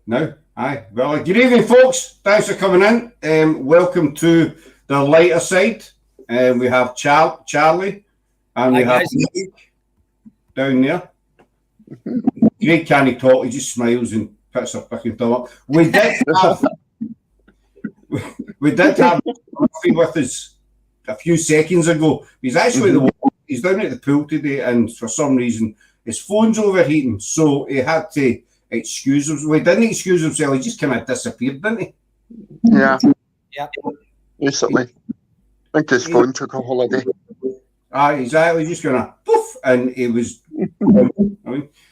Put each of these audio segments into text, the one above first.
No? Aye. Well, good evening, folks. Thanks for coming in. Welcome to the Lighter Side. We have Charlie and we have Nick down there. Greg can't talk, he just smiles and puts a fucking thumb up. We did have Murphy with us a few seconds ago. He's actually he's down at the pool today, and for some reason his phone's overheating, so he had to excuse himself. Well, he didn't excuse himself, he just kind of disappeared, didn't he? Yeah. Recently. I think his phone took a holiday. Exactly, just gonna poof, and it was.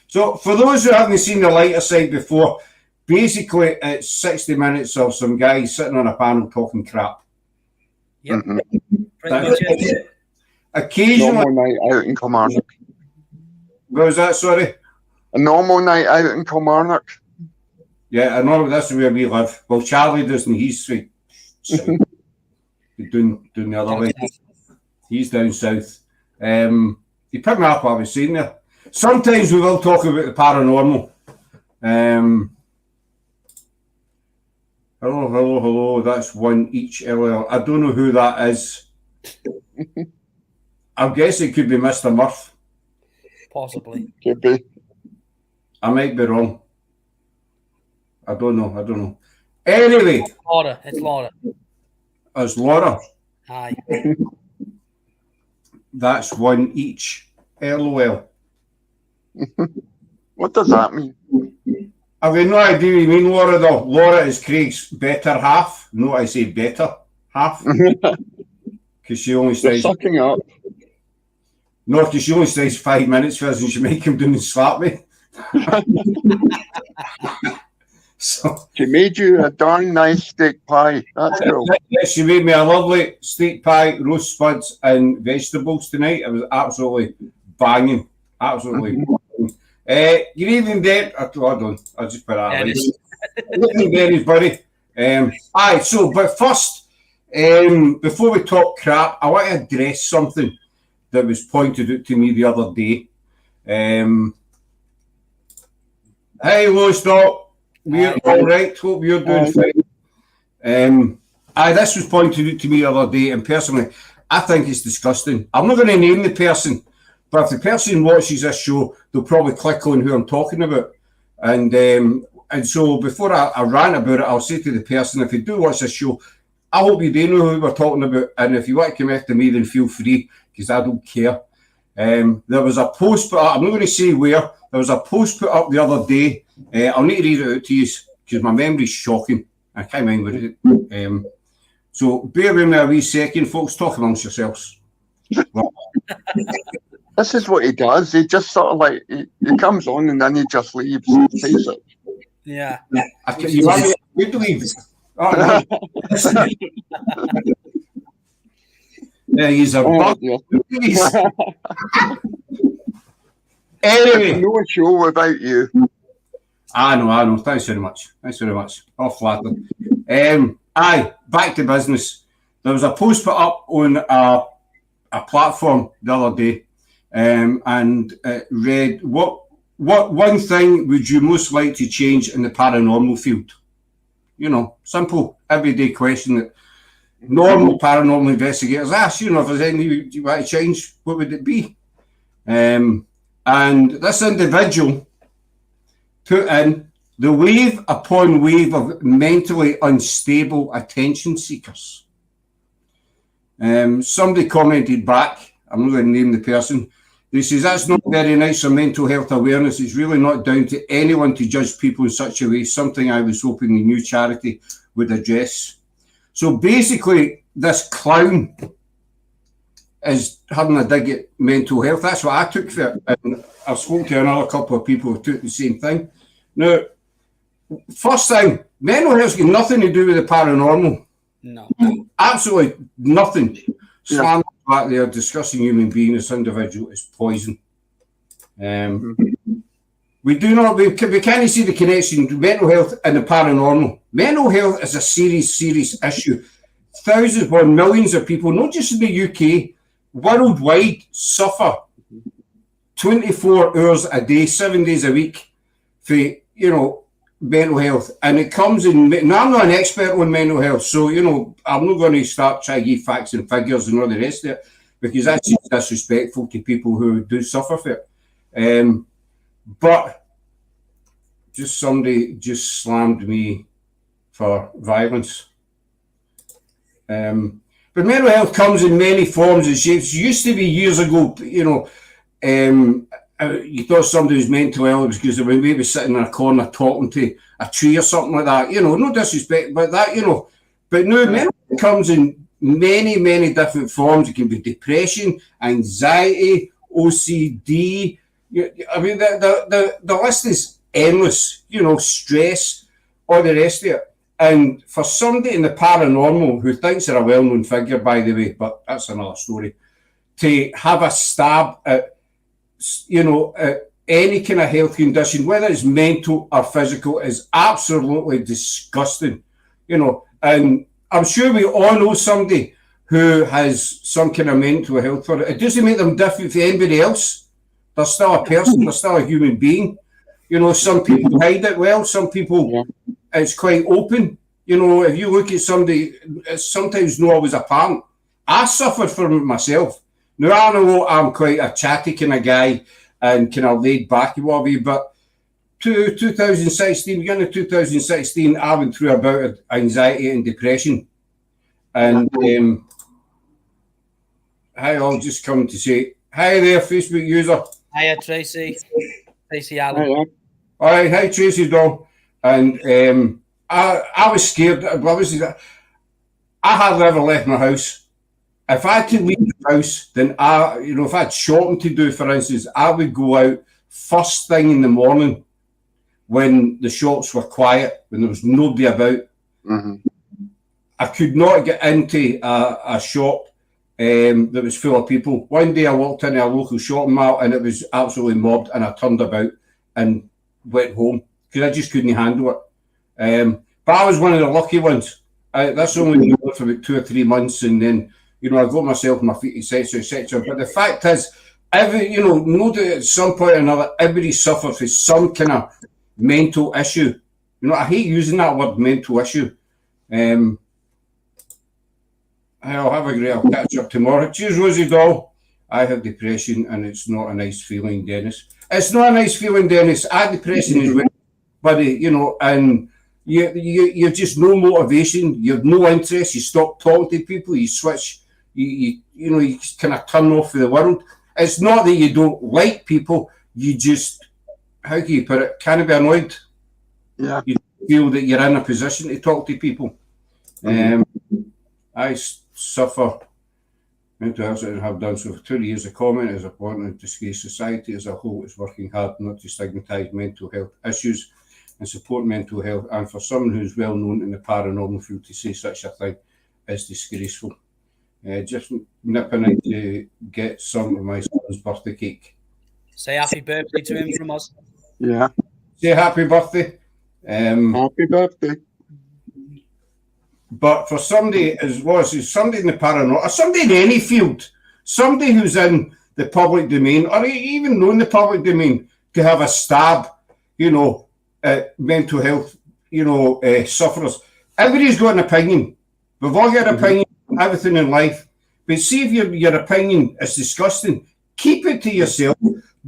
So, for those who haven't seen the Lighter Side before, basically it's 60 minutes of some guys sitting on a panel talking crap. Yep. Pretty much it. Occasionally, normal night out in Kilmarnock. What was that? Sorry. A normal night out in Kilmarnock. Yeah, I know that's where we live. Well, Charlie doesn't. He's doing the other way. He's down south. He picked me up what I was saying there. Sometimes we will talk about the paranormal. Hello. That's one each. LL. I don't know who that is. I guess it could be Mr. Murph. Possibly. Could be. I might be wrong. I don't know. Anyway. It's Laura. It's Laura. Aye. That's one each. LOL. What does that mean? I've got no idea what you mean, Laura, though. Laura is Craig's better half. No, I say better half. Because she only stays. Sucking up. No, because she only stays 5 minutes for us and she make him down and slap me. So she made you a darn nice steak pie. That's cool. She made me a lovely steak pie, roast spuds, and vegetables tonight. It was absolutely banging. Absolutely banging. Good evening, Deb. Hold on. I'll just put that away. Good evening, Dennis, buddy. But first, before we talk crap, I want to address something that was pointed out to me the other day. Hey, Lowestoft. We're all right. Hope you're doing fine. This was pointed out to me the other day, and personally, I think it's disgusting. I'm not going to name the person, but if the person watches this show, they'll probably click on who I'm talking about. And so before I rant about it, I'll say to the person, if you do watch this show, I hope you do know who we're talking about. And if you want to come after me, then feel free, because I don't care. There was a post put up, I'm not going to say where, there was a post put up the other day. I'll need to read it out to you because my memory's shocking. I can't remember it. So bear with me a wee second, folks. Talk amongst yourselves. This is what he does. He just sort of like, he comes on and then he just leaves and says it. Yeah. You want me to leave? Oh, no. Yeah, he's a bug. Yeah. Anyway. No show without you. I know. Thanks very much. All flattered. Back to business. There was a post put up on a platform the other day, and it read, what one thing would you most like to change in the paranormal field? You know, simple, everyday question that normal paranormal investigators ask. You know, if there's anything you want to change, what would it be? And this individual put in the wave upon wave of mentally unstable attention seekers. Somebody commented back, I'm not going to name the person, he says, that's not very nice for mental health awareness. It's really not down to anyone to judge people in such a way, something I was hoping the new charity would address. So basically, this clown is having a dig at mental health. That's what I took for it. And I've spoken to another couple of people who took the same thing. Now, first thing, mental health's got nothing to do with the paranormal. No. Absolutely nothing. Slam back there, discussing human being, this individual is poison. We can't see the connection to mental health and the paranormal. Mental health is a serious issue. Thousands or millions of people, not just in the UK, worldwide, suffer 24 hours a day, 7 days a week for, mental health, and it comes in. Now, I'm not an expert on mental health, so I'm not going to start trying to give facts and figures and all the rest of it, because that's just disrespectful to people who do suffer for it. But just somebody just slammed me for violence. But mental health comes in many forms and shapes. It used to be years ago, you thought somebody was mental ill because they were maybe sitting in a corner talking to a tree or something like that. No disrespect, but that, But now mental health comes in many, many different forms. It can be depression, anxiety, OCD. I mean, the list is endless. Stress, all the rest of it. And for somebody in the paranormal who thinks they're a well-known figure, by the way, but that's another story, to have a stab at, at any kind of health condition, whether it's mental or physical, is absolutely disgusting. And I'm sure we all know somebody who has some kind of mental health for it. It doesn't make them different from anybody else. They're still a person, they're still a human being. Some people hide it well, some people, it's quite open. If you look at somebody, it's sometimes not always apparent. I suffered from it myself. Now, I know I'm quite a chatty kind of guy and kind of laid back and whatever, but 2016, beginning of 2016, I went through a bout of anxiety and depression. And hi, I'll just come to say, hi there, Facebook user. Hiya, Tracy. Tracy Allen. Hiya. All right, hi, Tracy Doll. And I was scared. I hardly ever left my house. If I had to leave the house, then if I had shopping to do, for instance, I would go out first thing in the morning when the shops were quiet, when there was nobody about. Mm-hmm. I could not get into a shop that was full of people. One day I walked into a local shopping mall and it was absolutely mobbed, and I turned about and went home because I just couldn't handle it. But I was one of the lucky ones. That's only been going for about 2 or 3 months, and then I got myself on my feet, etc., etc. But the fact is, no doubt at some point or another, everybody suffers from some kind of mental issue. I hate using that word, mental issue. I'll have a great. I'll catch up tomorrow. Cheers, Rosie Doll. I have depression, and it's not a nice feeling, Dennis. It's not a nice feeling, Dennis. I have depression as well, buddy. And you're just no motivation. You have no interest. You stop talking to people. You switch. You kind of turn off for the world. It's not that you don't like people. You just, how can you put it? Can't be annoyed. Yeah. You feel that you're in a position to talk to people. I suffer mental health and have done so for 2 years. A comment is important to disgrace society as a whole is working hard not to stigmatise mental health issues and support mental health. And for someone who's well known in the paranormal field to say such a thing is disgraceful. Just nipping in to get some of my son's birthday cake. Say happy birthday to him from us. Yeah. Say happy birthday. Happy birthday. But for somebody somebody in the paranormal, or somebody in any field, somebody who's in the public domain, or even known the public domain, to have a stab, at mental health, sufferers. Everybody's got an opinion. We've all got an opinion on everything in life. But see if your opinion is disgusting, keep it to yourself.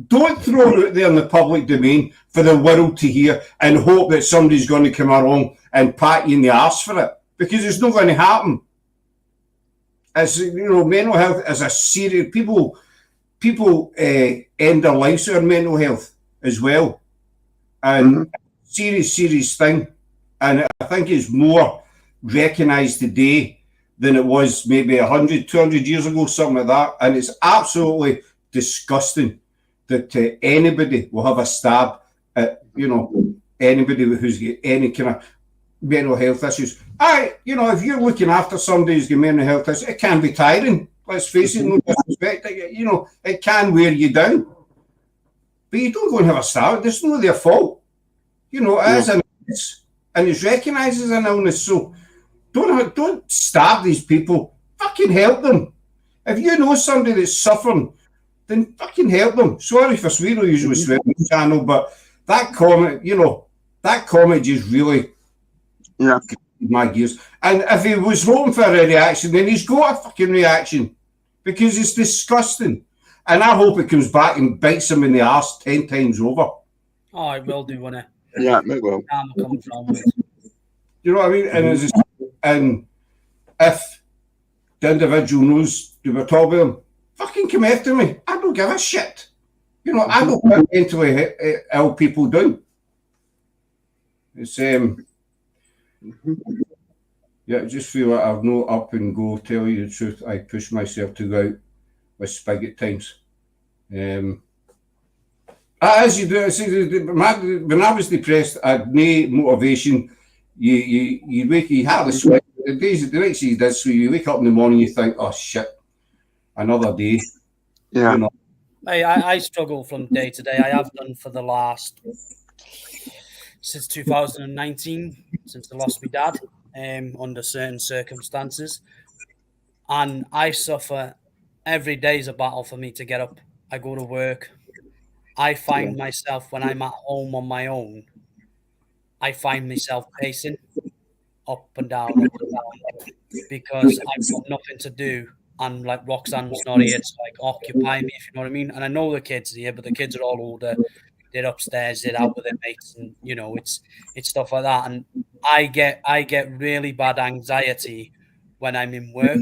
Don't throw it out there in the public domain for the world to hear and hope that somebody's going to come along and pat you in the arse for it. Because it's not going to happen. As mental health is a serious people end their lives on mental health as well, and serious thing. And I think it's more recognised today than it was maybe 100, 200 years ago, something like that. And it's absolutely disgusting that anybody will have a stab at anybody who's got any kind of mental health issues. If you're looking after somebody who's got mental health issues, it can be tiring. Let's face it, no disrespect. It can wear you down. But you don't go and have a stab. It's not their fault. It is an illness, and it's recognised as an illness. So don't stab these people. Fucking help them. If you know somebody that's suffering, then fucking help them. Sorry for swearing, usually swear on the channel, but that comment, that comment just really my gears. And if he was hoping for a reaction, then he's got a fucking reaction because it's disgusting. And I hope it comes back and bites him in the arse 10 times over. Oh, it will do, won't it? Yeah, it will. You know what I mean? And if the individual knows they were talking to him, fucking come after me. I don't give a shit. You know, I don't put mentally ill people down. It's yeah, I just feel like I've no up and go. Tell you the truth, I push myself to go out with spigot times. As you do, when I was depressed, I had no motivation. You wake, you hardly sweat. The nights you did, so you wake up in the morning, you think, oh shit, another day. Yeah. You know? I struggle from day to day. I have done for the last since 2019, since I lost my dad, under certain circumstances, and I suffer. Every day is a battle for me to get up. I go to work. I find myself when I'm at home on my own. I find myself pacing up and down, because I've got nothing to do. And like Roxanne's not here to like occupy me, if you know what I mean. And I know the kids are here, but the kids are all older. They're upstairs, they're out with their mates, and you know, it's stuff like that. And I get really bad anxiety when I'm in work.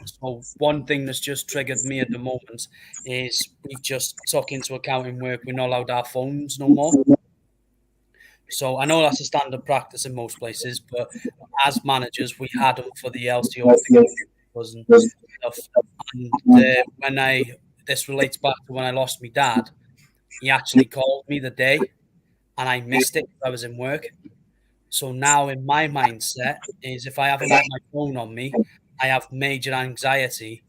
So one thing that's just triggered me at the moment is we've just took into account in work we're not allowed our phones no more. So I know that's a standard practice in most places, but as managers, we had them for the LCO and stuff. And this relates back to when I lost my dad. He actually called me the day, and I missed it because I was in work. So now in my mindset is if I haven't got my phone on me, I have major anxiety,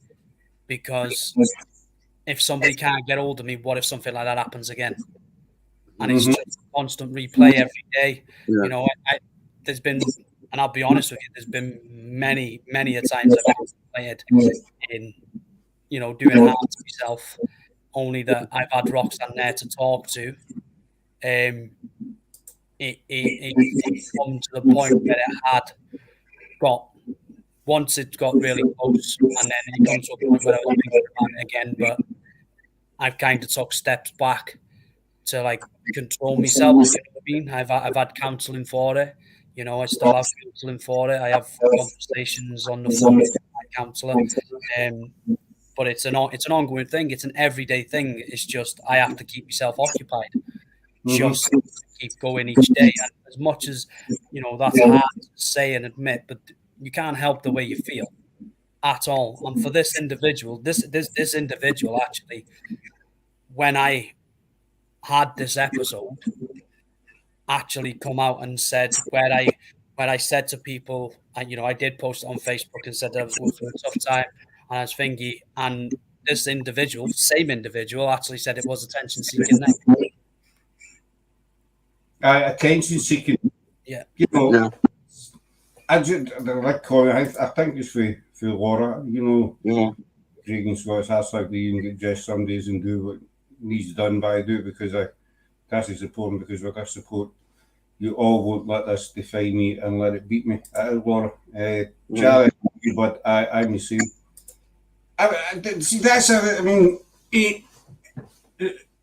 because if somebody can't get hold of me, what if something like that happens again? And it's just a constant replay every day. Yeah. You know, there's been, and I'll be honest with you, there's been many a times I've played in, you know, doing harm to myself, only that I've had Roxanne there to talk to. It come to the point where it had got, once it got really close, and then it comes to a point where I was thinking about it again, but I've kind of took steps back to like control myself. You know what I mean? I've had counselling for it. You know, I still have counselling for it. I have conversations on the phone with my counsellor. But it's an ongoing thing. It's an everyday thing. It's just I have to keep myself occupied, just to keep going each day. And as much as, you know, that's hard to say and admit, but you can't help the way you feel at all. And for this individual, this individual actually, when I had this episode, actually come out and said where I said to people, and you know, I did post it on Facebook and said that I was going through a tough time and I was thingy, and this individual, same individual, actually said it was attention seeking. Attention seeking. Yeah. You know, I think it's for Laura, you know, Reagan's got his ass like you can get dressed some days and do what needs done, but I do it because that's important, because with our support, you all won't let this define me and let it beat me. Laura, Charlie, but I'm the same. I mean, it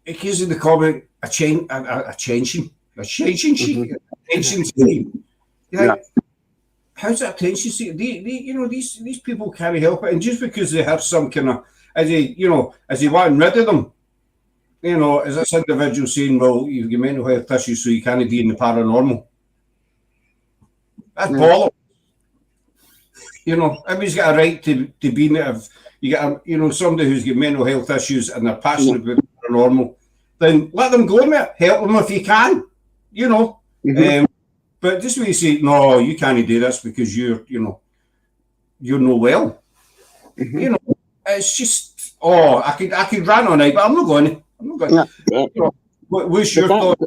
gives in the comment attention seeking. How's that attention seeking? You know, these people can't help it, and just because they have some kind of, as they want rid of them, you know, is this individual saying, well, you've got mental health issues, so you can't be in the paranormal? That's bollocks. You know, everybody's got a right to be in it. If you get somebody who's got mental health issues and they're passionate about paranormal, then let them go in it. Help them if you can, you know. But just when you say, no, you can't do this because you're no well. You know, it's just, I could rant on it, but I'm not going to. What's your thought?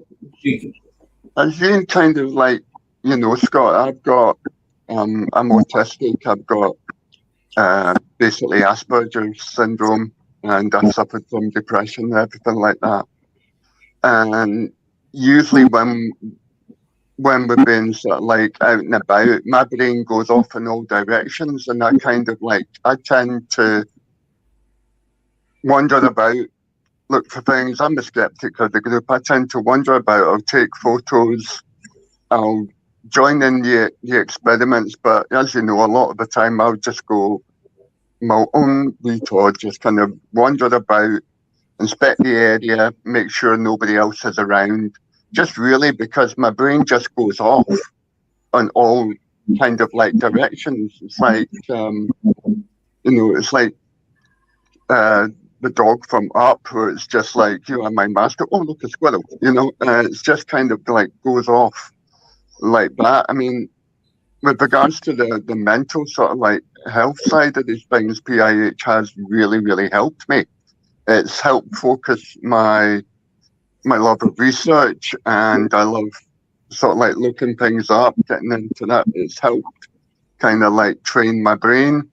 I've been kind of like, you know, Scott, I've got, I'm autistic, I've got basically Asperger's syndrome, and I suffered from depression and everything like that. And usually when when we're being sort of like out and about, my brain goes off in all directions, and I kind of like, I tend to wander about, look for things. I'm a skeptic of the group. I tend to wander about. I'll take photos. I'll join in the experiments, but as you know, a lot of the time I'll just go my own retard, just kind of wander about, inspect the area, make sure nobody else is around. Just really because my brain just goes off on all kind of like directions. It's like, it's like the dog from Up, where it's just like, you are my master. Oh, look, a squirrel, it's just kind of like goes off like that. I mean, with regards to the mental sort of like health side of these things, PIH has really, really helped me. It's helped focus my love of research, and I love sort of like looking things up, getting into that. It's helped kind of like train my brain.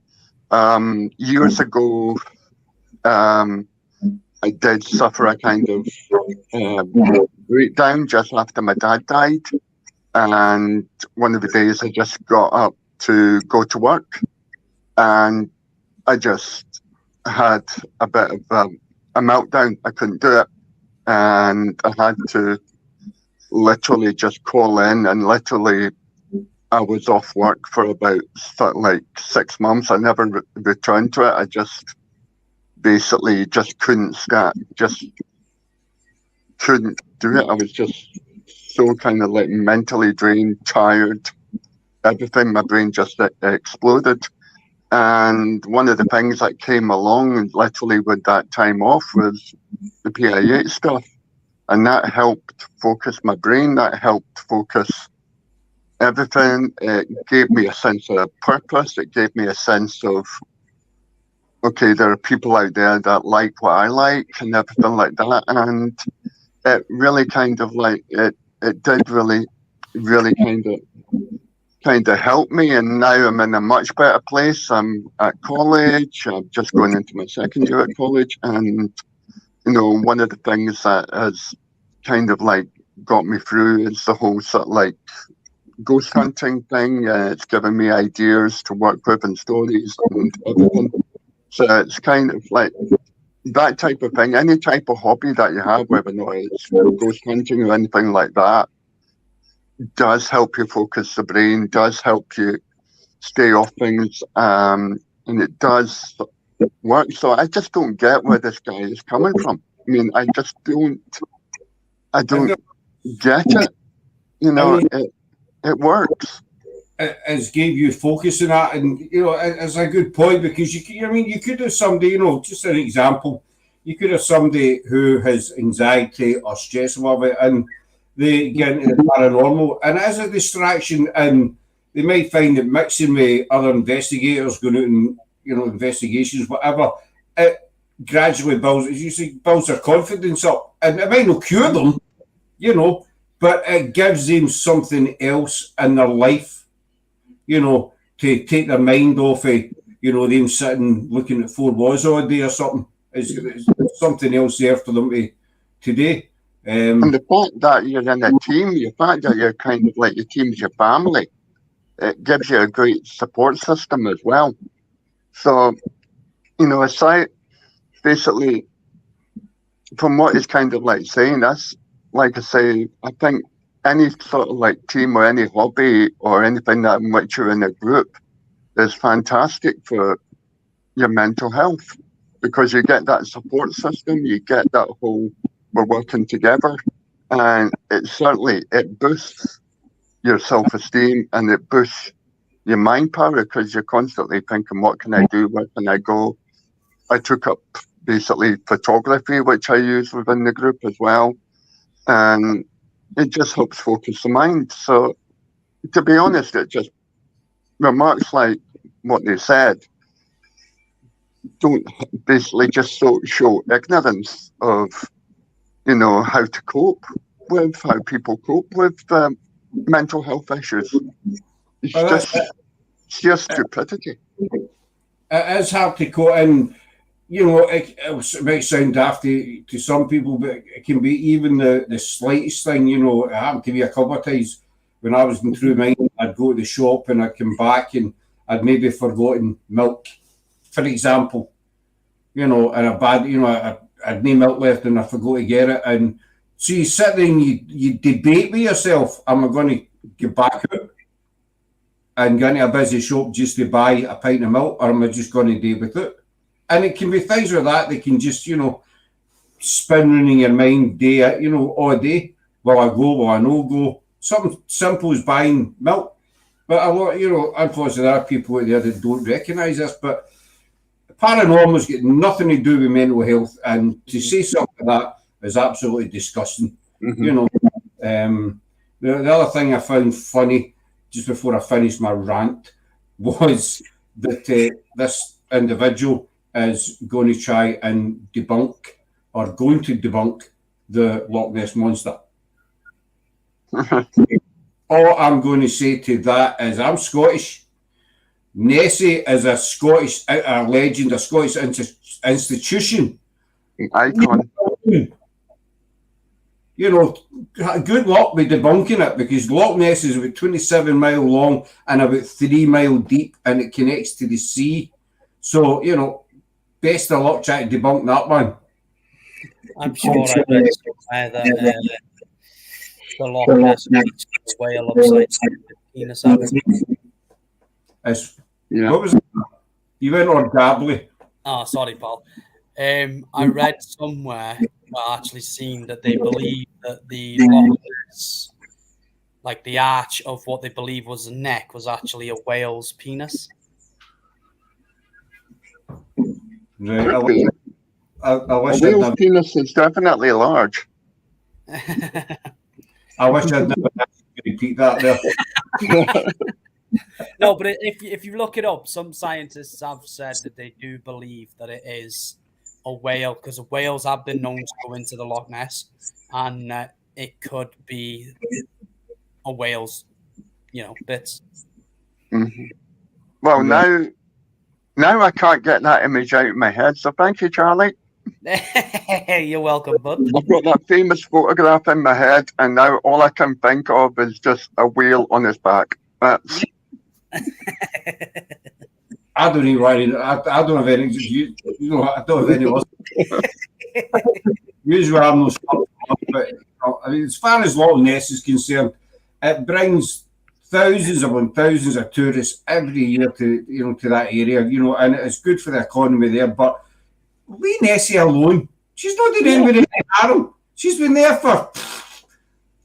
Years ago, I did suffer a kind of breakdown just after my dad died. And one of the days I just got up to go to work, and I just had a bit of a meltdown. I couldn't do it. And I had to literally just call in, and literally I was off work for about like 6 months. I never returned to it. I just basically just couldn't just couldn't do it. I was just so kind of like mentally drained, tired, everything. My brain just exploded. And one of the things that came along literally with that time off was the PIH stuff. And that helped focus my brain. That helped focus everything. It gave me a sense of purpose. It gave me a sense of, okay, there are people out there that like what I like and everything like that. And it really kind of like, it did really, really kind of helped me. And now I'm in a much better place. I'm at college. I'm just going into my second year at college. And, one of the things that has kind of like got me through is the whole sort of like ghost hunting thing. It's given me ideas to work with and stories and everything. So it's kind of like that type of thing. Any type of hobby that you have, whether or not it's ghost hunting or anything like that, does help you focus the brain, does help you stay off things, and it does work. So I just don't get where this guy is coming from. I mean, I just don't get it. It works. As gave you focus in that, and it's a good point, because you could have somebody, just an example, you could have somebody who has anxiety or stress above it, and they get into the paranormal, and as a distraction, and they might find that mixing with other investigators, going out and investigations, whatever, it gradually builds, as you say, builds their confidence up, and it might not cure them, but it gives them something else in their life, to take their mind off of, them sitting looking at four walls all day or something. It's something else there for them to do. And the fact that you're in a team, the fact that you're kind of like your team's your family, it gives you a great support system as well. So, aside, basically, from what he's kind of like saying, that's, like I say, I think any sort of like team or any hobby or anything that in which you're in a group is fantastic for your mental health, because you get that support system, you get that whole, we're working together, and it boosts your self-esteem, and it boosts your mind power, because you're constantly thinking, what can I do, where can I go? I took up basically photography, which I use within the group as well, and it just helps focus the mind. So to be honest, it just remarks like what they said don't basically just show ignorance of how to cope with, how people cope with mental health issues. It's just stupidity. It is hard to cope, and it might sound daft to some people, but it can be even the slightest thing. It happened to me a couple of times when I was going through mine, I'd go to the shop and I'd come back and I'd maybe forgotten milk, for example, you know, and I'd no milk left and I forgot to get it. And so you sit there and you debate with yourself, am I going to get back out and go into a busy shop just to buy a pint of milk, or am I just going to do with it? And it can be things like that. They can just, you know, spin in your mind day, you know, all day. Will I go? Will I no go? Something simple as buying milk. But a lot, you know, unfortunately, there are people out there that don't recognise this. But paranormal's got nothing to do with mental health, and to say something like that is absolutely disgusting. You know, the other thing I found funny just before I finished my rant was that this individual is going to try and debunk the Loch Ness Monster. All I'm going to say to that is I'm Scottish. Nessie is a Scottish legend, a Scottish institution. Icon. You know, good luck with debunking it, because Loch Ness is about 27 mile long and about 3 mile deep, and it connects to the sea. So, you know, best of luck trying to debunk that one. I'm sure I read somewhere that the Loch Ness whale upside penis out. What was it? You went on Gably. Oh, sorry, pal. I read somewhere, I actually seen that they believe that the Loch Ness, like the arch of what they believe was a neck, was actually a whale's penis. Right. A whale's penis is definitely large. I wish I'd never had to repeat that there. No, but if you look it up, some scientists have said that they do believe that it is a whale, because whales have been known to go into the Loch Ness, and it could be a whale's, you know, bits. Well, now I can't get that image out of my head, so thank you, Charlie. You're welcome, bud. I've got that famous photograph in my head, and now all I can think of is just a whale on his back. That's... I don't even write it. I don't have any. You know, I don't have any. Usually, I'm no stuff, but I mean, as far as Loch Ness is concerned, it brings thousands upon thousands of tourists every year to that area. You know, and it's good for the economy there. But leave Nessie alone. She's not doing anybody any harm. She's been there for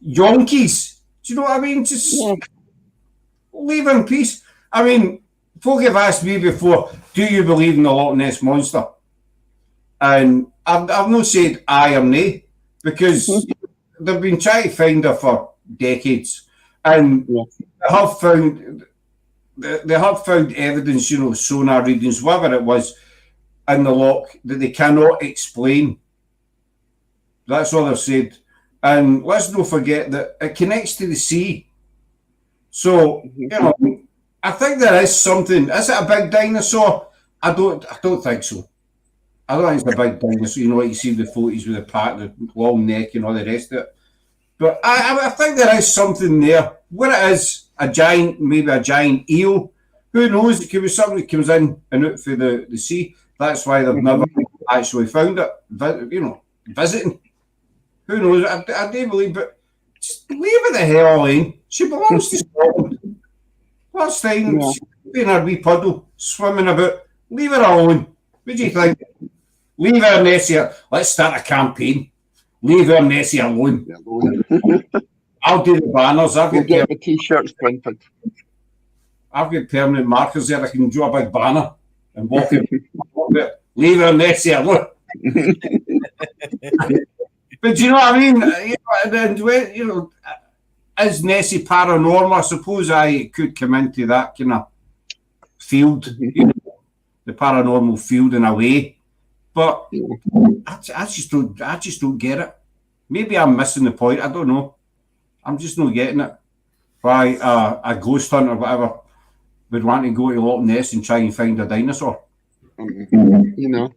yonkies. Do you know what I mean? Just leave her in peace. I mean, folk have asked me before, do you believe in the Loch Ness Monster? And I've not said I am nay, because they've been trying to find her for decades. And they have found evidence, you know, sonar readings, whatever it was, in the loch that they cannot explain. That's all they've said. And let's not forget that it connects to the sea. So, you know, I think there is something. Is it a big dinosaur? I don't think so. I don't think it's a big dinosaur. You know, like you see the photos with the long neck and all the rest of it. But I think there is something there. Where it is, maybe a giant eel. Who knows? It could be something that comes in and out through the sea. That's why they've never actually found it. You know, visiting. Who knows? I do believe, but just leave it the hell alone. She belongs to Scotland. Last time, she's in her wee puddle, swimming about. Leave her alone. What do you think? Leave her, Nessie. Let's start a campaign. Leave her, Nessie, alone. I'll do the banners. We'll get the t-shirts printed. I've got permanent markers there. I can draw a big banner and walk it. Leave her, Nessie, alone. But do you know what I mean? You know, is Nessie paranormal? I suppose I could come into that kind of field, you know, the paranormal field in a way. But I just don't get it. Maybe I'm missing the point. I don't know. I'm just not getting it. Why a ghost hunter or whatever would want to go to Loch Ness and try and find a dinosaur. You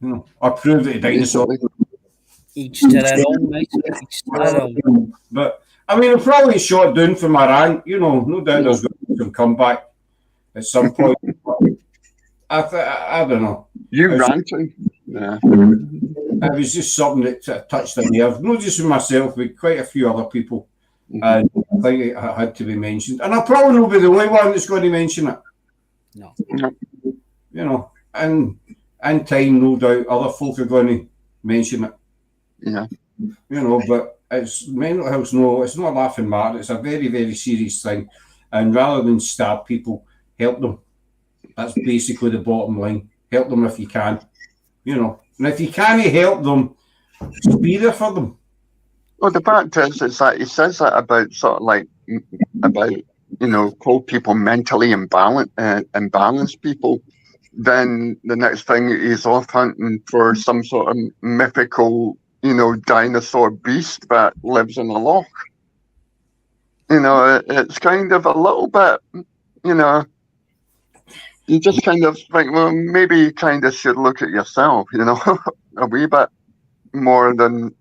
know, or prove that a dinosaur. Each to their own, mate. Each to their own. But I mean, I'll probably shot down for my rant, you know, no doubt there's going to be some comeback at some point. I don't know. You ranting? Yeah. It was just something that touched the nerve, not just with myself, but quite a few other people. And I think it had to be mentioned. And I'll probably not be the only one that's going to mention it. No. You know, and in time, no doubt, other folk are going to mention it. Yeah. You know, but it's mental health, no, it's not a laughing matter. It's a very, very serious thing. And rather than stab people, help them. That's basically the bottom line. Help them if you can. You know, and if you can't help them, just be there for them. Well, the fact is that he says that about sort of like, about, you know, call people mentally imbalanced people. Then the next thing he's off hunting for some sort of mythical, you know, dinosaur beast that lives in a loch. You know, it's kind of a little bit, you know, you just kind of think, well, maybe you kind of should look at yourself, you know, a wee bit more than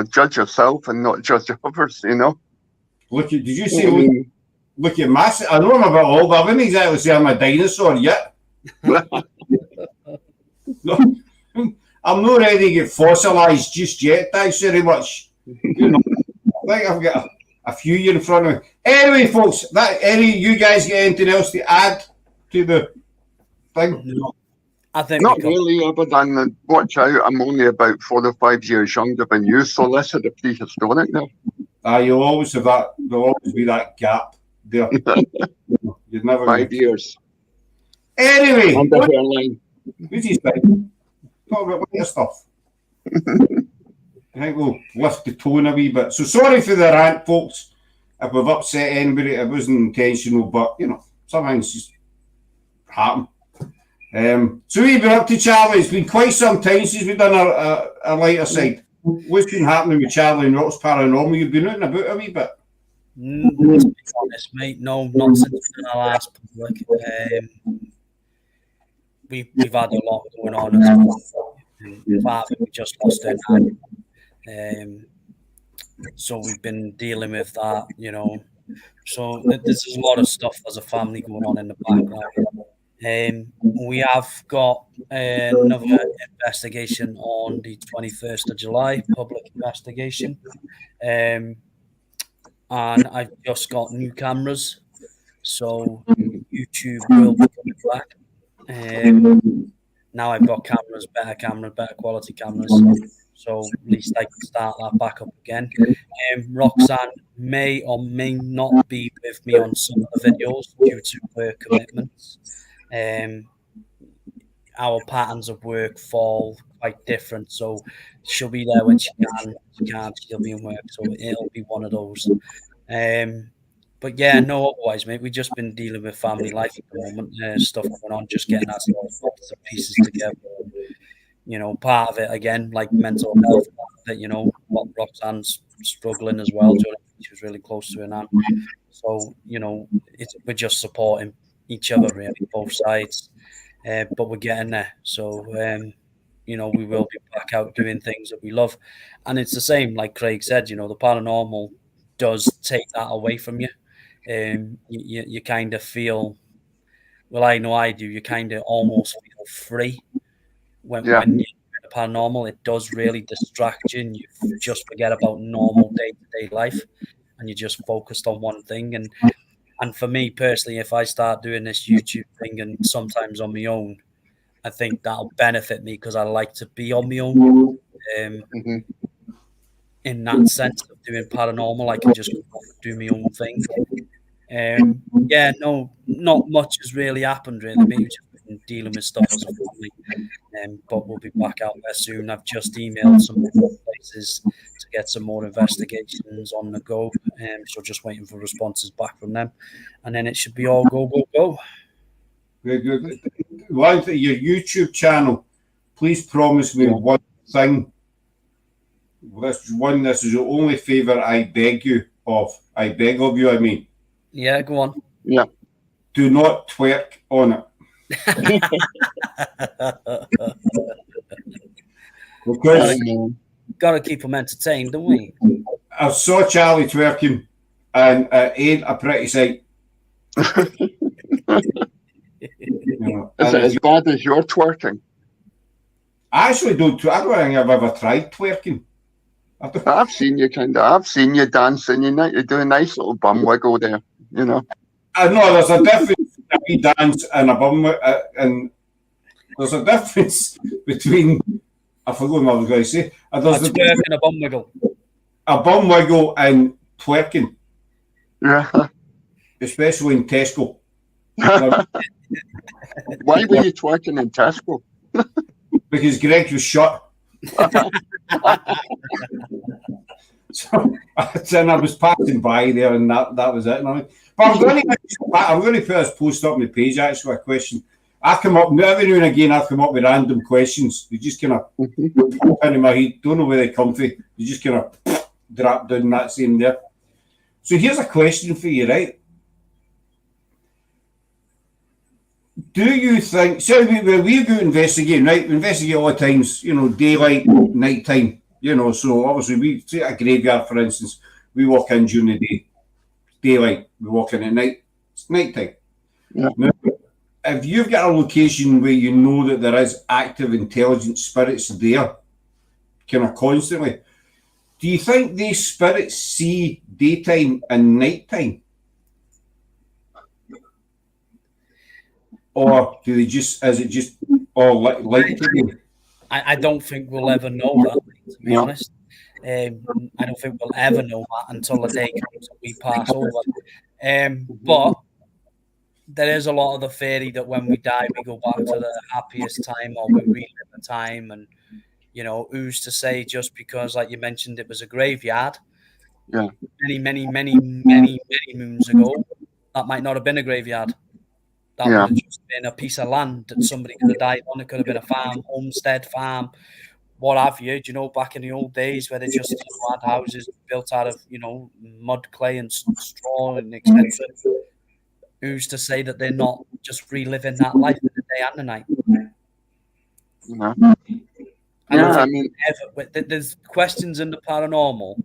judge yourself and not judge others, you know. Did you say, look at massive? I know I'm a bit old, but I wouldn't exactly say I'm a dinosaur yet. No, I'm not ready to get fossilised just yet. Thanks very much. You know, I think I've got a few years in front of me. Anyway, folks, you guys got anything else to add to the thing? No, I think not really, other than watch out. I'm only about 4 or 5 years younger than you, so less of the prehistoric now. You'll always have that. There'll always be that gap there. You'd never 5 years. Anyway, on the hairline. Who's he saying? Talk about later stuff. I think we'll lift the tone a wee bit. So sorry for the rant, folks. If we've upset anybody, it wasn't intentional, but you know, sometimes just happen. So we've been up to Charlie. It's been quite some time since we've done a lighter side. What's been happening with Charlie and Rock's Paranormal? You've been out and about a wee bit. Let's be honest, mate. No, not since we did our last public. We've had a lot going on as well. Part of it, we just lost our nan. So we've been dealing with that, you know. So there's a lot of stuff as a family going on in the background. We have got another investigation on the 21st of July, public investigation. And I've just got new cameras. So YouTube will be coming back. Now I've got better quality cameras. So at least I can start that back up again. Roxanne may or may not be with me on some of the videos due to work commitments. Our patterns of work fall quite different, so she'll be there when she can. She can't, she'll be in work, so it'll be one of those. But yeah, no, otherwise, mate, we've just been dealing with family life at the moment. Stuff going on, just getting us the pieces together. You know, part of it again, like mental health, that you know, what Roxanne's struggling as well. She was really close to her nan, so you know, we're just supporting each other really, both sides. But we're getting there. So you know, we will be back out doing things that we love, and it's the same, like Craig said. You know, the paranormal does take that away from you. You kind of feel, well, I know I do. You kind of almost feel free when you're in the paranormal. It does really distract you, and you just forget about normal day-to-day life, and you're just focused on one thing. And for me personally, if I start doing this YouTube thing and sometimes on my own, I think that'll benefit me because I like to be on my own. In that sense of doing paranormal, I can just do my own thing. Yeah, no, not much has really happened, really. Maybe just been dealing with stuff as a family. But we'll be back out there soon. I've just emailed some more places to get some more investigations on the go. So just waiting for responses back from them. And then it should be all go, go, go. One thing, your YouTube channel, please promise me one thing. This is the only favour I beg you of. I beg of you, I mean. Yeah, go on. Yeah. Do not twerk on it. Because got to keep them entertained, don't we? I saw Charlie twerking, and it ain't a pretty sight. Is it as bad as your twerking? I actually don't. I don't think I've ever tried twerking. I've seen you dancing. You do a nice little bum wiggle there. I know there's a difference between dance and a bum, and there's a difference between. I forgot what I was going to say. There's a twerk and a bum wiggle. A bum wiggle and twerking. Yeah. Especially in Tesco. Why were you twerking in Tesco? Because Greg was shut. So I was passing by there, and that was it. But I'm going to first post up my page actually a question. I come up every now and again. I come up with random questions. They just kind of pop into my head. Don't know where they come from. They just kind of drop down that same there. So here's a question for you, right? Do you think? So we go investigating, right? We investigate all the times. Daylight, night time. So obviously we take a graveyard, for instance. We walk in during the day, daylight. We walk in at night. It's night time. Yeah. Now, if you've got a location where you know that there is active intelligent spirits there, kind of constantly, do you think these spirits see daytime and nighttime? Or do they is it just all light to them? I don't think we'll ever know that, to be honest. I don't think we'll ever know that until the day comes and we pass over. But there is a lot of the theory that when we die, we go back to the happiest time, or we relive the time. And, who's to say, just because, like you mentioned, it was a graveyard many moons ago, that might not have been a graveyard. That would have just been a piece of land that somebody could have died on. It could have been a farm, homestead, farm, what have you. Back in the old days where they just had houses built out of, mud, clay, and straw, and etc. Who's to say that they're not just reliving that life in the day and the night? There's questions in the paranormal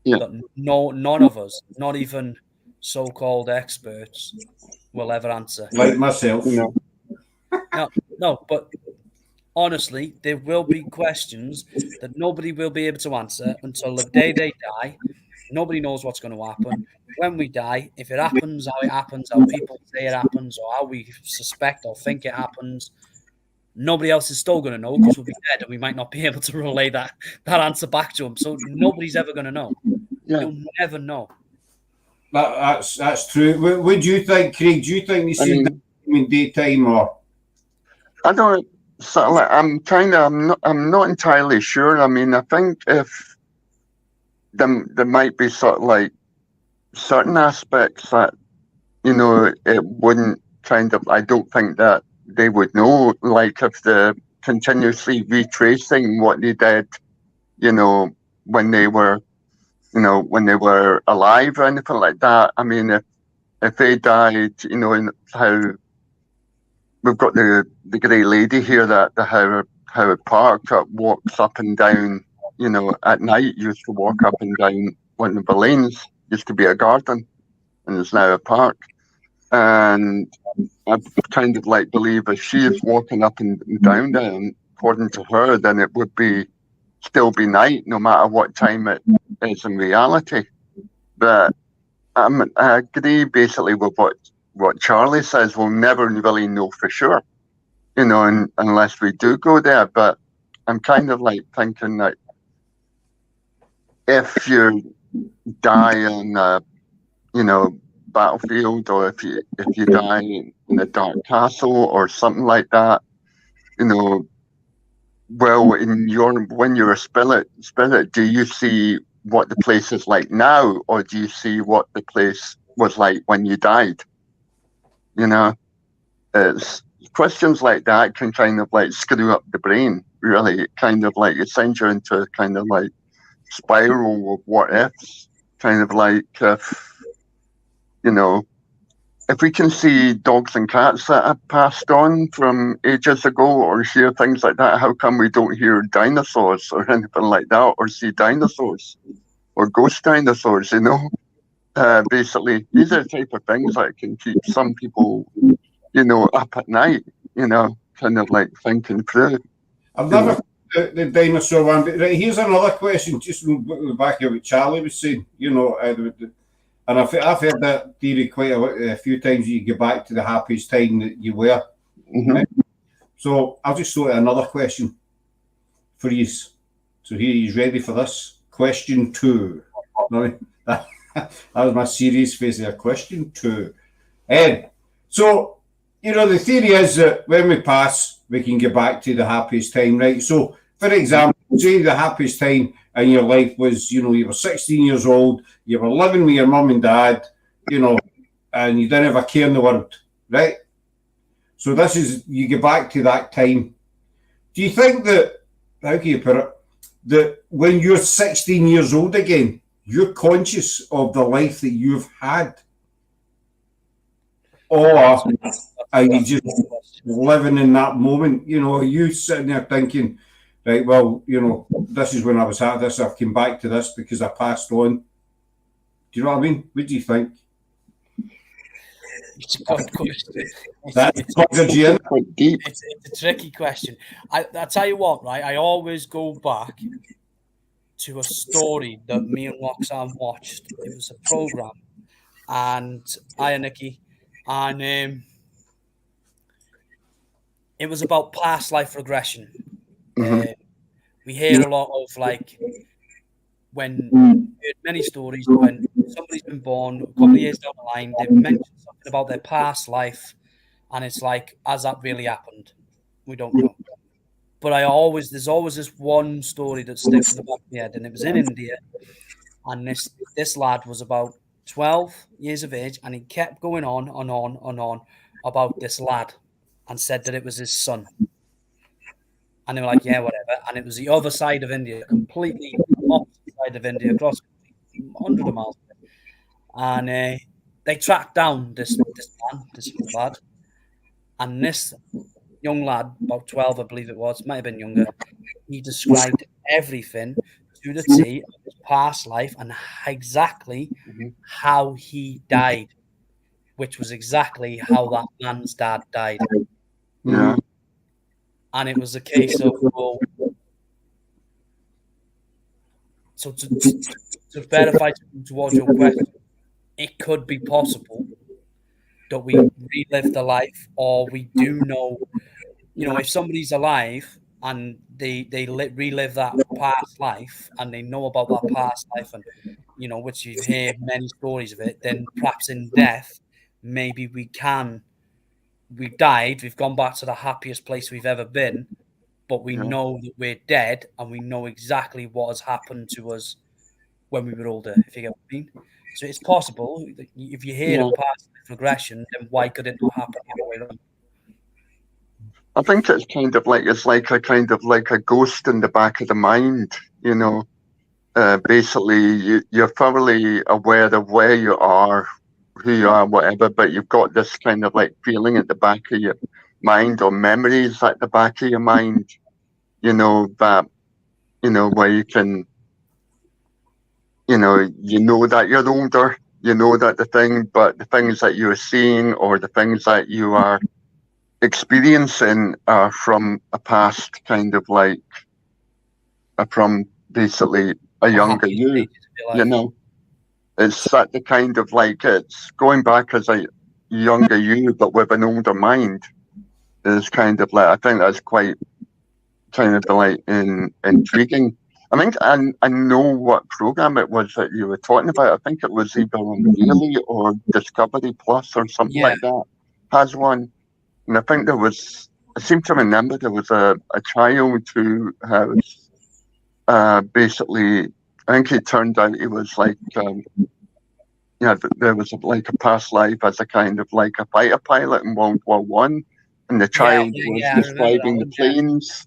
that none of us, not even so-called experts, will ever answer. Like myself. No, but honestly, there will be questions that nobody will be able to answer until the day they die. Nobody knows what's going to happen. When we die, if it happens, how it happens, how people say it happens, or how we suspect or think it happens, nobody else is still going to know because we'll be dead and we might not be able to relay that answer back to them. So nobody's ever going to know. You'll never know. That's true. What do you think, Craig? Do you think they see in daytime or? I don't. I'm not entirely sure. I mean, I think if there might be sort of like certain aspects that it wouldn't kind of. I don't think that they would know. Like if they're continuously retracing what they did, when they were. When they were alive or anything like that. I mean, if they died, in how we've got the grey lady here that the Howard Park that walks up and down, at night used to walk up and down one of the lanes, used to be a garden, and it's now a park. And I kind of like believe if she is walking up and down there, and according to her, then it would still be night, no matter what time it is in reality. But I agree basically with what Charlie says. We'll never really know for sure, unless we do go there. But I'm kind of like thinking that if you die on a, battlefield, or if you die in a dark castle or something like that, well, when you're a spirit, do you see what the place is like now, or do you see what the place was like when you died? It's questions like that can kind of like screw up the brain. Really, it kind of like it sends you into a kind of like spiral of what ifs. Kind of like if we can see dogs and cats that have passed on from ages ago or hear things like that, how come we don't hear dinosaurs or anything like that or see dinosaurs? ghost dinosaurs, you know. Basically, these are the type of things that can keep some people, you know, up at night, you know, kind of like thinking through. I've never the dinosaur one, but right, here's another question, just back of what Charlie was saying, you know, and I've heard that theory quite a few times. You go back to the happiest time that you were. Mm-hmm. Right? So I'll just throw out another question for you. So here he's ready for this. Question 2. That was my serious face there. Question 2. So, you know, the theory is that when we pass, we can get back to the happiest time, right? So, for example, say the happiest time in your life was, you know, you were 16 years old, you were living with your mum and dad, you know, and you didn't have a care in the world, right? So this is, you get back to that time. Do you think that, how can you put it, that when you're 16 years old again, you're conscious of the life that you've had? Or are you just living in that moment? You know, are you sitting there thinking, right, well, you know, this is when I was at this, I've come back to this because I passed on. Do you know what I mean? What do you think? It's a good question. It's a tricky question. I tell you what, right? I always go back to a story that me and Roxanne watched. It was a program, and I and Nikki, and it was about past life regression. Mm-hmm. We hear a lot of like when heard many stories when somebody's been born a couple of years down the line, they've mentioned something about their past life, and it's like, has that really happened? We don't know. But there's always this one story that sticks in the back of my head, and it was in India, and this lad was about 12 years of age, and he kept going on and on and on about this lad, and said that it was his son. And they were like, yeah, whatever. And it was the other side of India, completely opposite side of India, across 100 of miles. And they tracked down this lad. And this young lad, about 12, I believe it was, might have been younger, he described everything to the T of his past life and exactly how he died, which was exactly how that man's dad died. Yeah. And it was a case of, well, so to verify towards your question, it could be possible that we relive the life, or we do know, you know, if somebody's alive and they relive that past life and they know about that past life, and, you know, which you hear many stories of it, then perhaps in death, maybe we've died, we've gone back to the happiest place we've ever been, but we know that we're dead and we know exactly what has happened to us when we were older, if you get what I mean. So it's possible. If you hear of past regression, then why could it not happen the other way around? I think it's kind of like a ghost in the back of the mind, you know. Basically, you're thoroughly aware of where you are, who you are, whatever, but you've got this kind of like feeling at the back of your mind, or memories at the back of your mind, you know, that, you know, where you can, you know that you're older, you know that but the things that you're seeing or the things that you are experiencing are from a past kind of like, from basically a younger you, you know. It's that the kind of like, it's going back as a younger you, but with an older mind is kind of like, I think that's quite kind of like intriguing. I think I know what program it was that you were talking about. I think it was either on Really or Discovery Plus or something like that. Has one. And I think I seem to remember there was a child who has basically, I think it turned out he was like, there was like a past life as a kind of like a fighter pilot in World War One, and the child was describing the planes,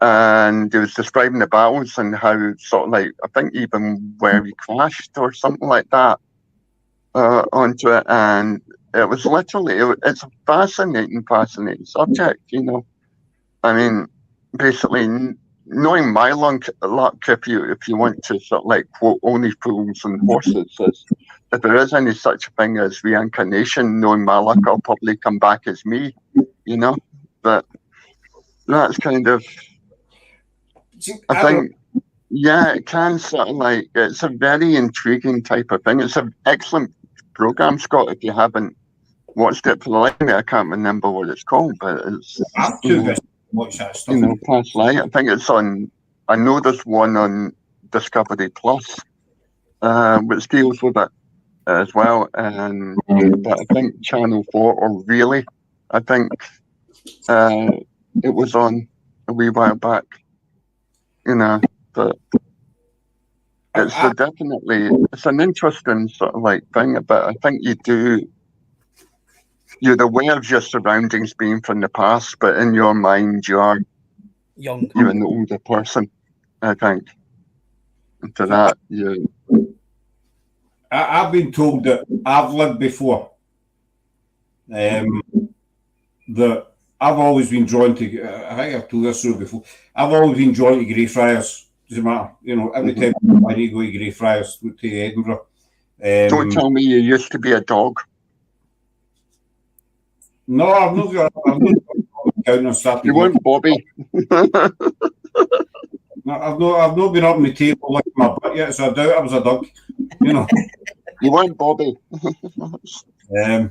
and he was describing the battles and how sort of like, I think even where he crashed or something like that onto it, and it was literally, it's a fascinating subject, you know. I mean, basically, knowing my luck, if you want to sort of like quote only fools and horses, is if there is any such thing as reincarnation, knowing my luck, I'll probably come back as me, you know. But that's kind of, I think, yeah, it can sort of like, it's a very intriguing type of thing. It's an excellent program, Scott. If you haven't watched it, for the life of me, I can't remember what it's called, but it's, I'm too busy to watch that stuff. you know, Past Light. I think it's on, I know there's one on Discovery Plus, which deals with it as well. And but I think Channel 4, or really, I think it was on a wee while back, you know. But it's definitely, it's an interesting sort of like thing. But I think you're aware of your surroundings being from the past, but in your mind you're Young. You're an older person, I think. And to that, I've been told that I've lived before. That I've always been drawn to. I think I've told this story before. I've always been drawn to Greyfriars. Doesn't matter, you know. Every time I need to go to Greyfriars to Edinburgh. don't tell me you used to be a dog. No, I've not got. You weren't Bobby. No, I've not been up on the table like my butt yet, so I doubt I was a dog. You know. You weren't Bobby. No,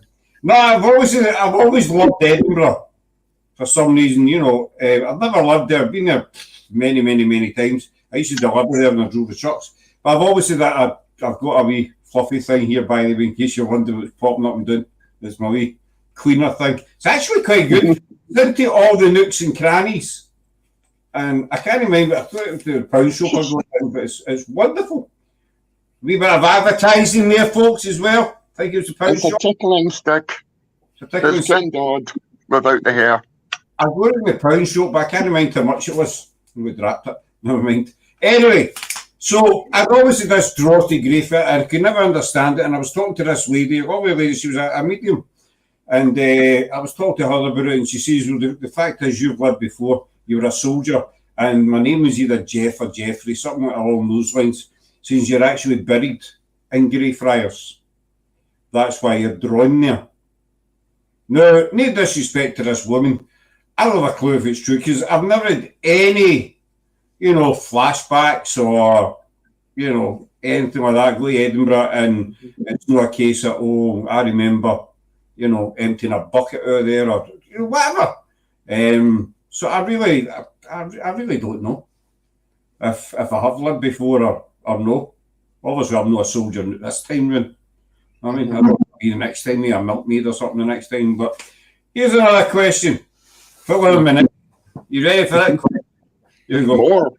I've always loved Edinburgh for some reason. You know, I've never lived there. I've been there many times. I used to deliver there and I drove the trucks. But I've always said that I've got a wee fluffy thing here, by the way, in case you're wondering what's popping up and down. It's my wee cleaner thing. It's actually quite good. It's into all the nooks and crannies. And I can't remember, I thought it was the pound shop or something, but it's wonderful. A wee bit of advertising there, folks, as well. I think it was the pound shop. It's a tickling stick. It's Ken Dodd without the hair. I got it in the pound shop, but I can't remember how much it was. We dropped it. Never mind. Anyway, so I've always had this draw to Greyfriars, and I could never understand it. And I was talking to this lady, she was a medium. And I was talking to her about it, and she says, well, the fact is you've lived before, you were a soldier, and my name was either Jeff or Jeffrey, something along those lines, since you're actually buried in Greyfriars. That's why you're drawn there. Now, no disrespect to this woman, I don't have a clue if it's true, because I've never had any, you know, flashbacks or, you know, anything like that. Go to Edinburgh, and it's not a case of, oh, I remember, you know, emptying a bucket out there or, you know, whatever. So I really don't know if I have lived before or no. Obviously, I'm not a soldier this time round. I mean, I don't be the next time, a milkmaid or something the next time. But here's another question. Put one a minute. You ready for that? Here we go. More.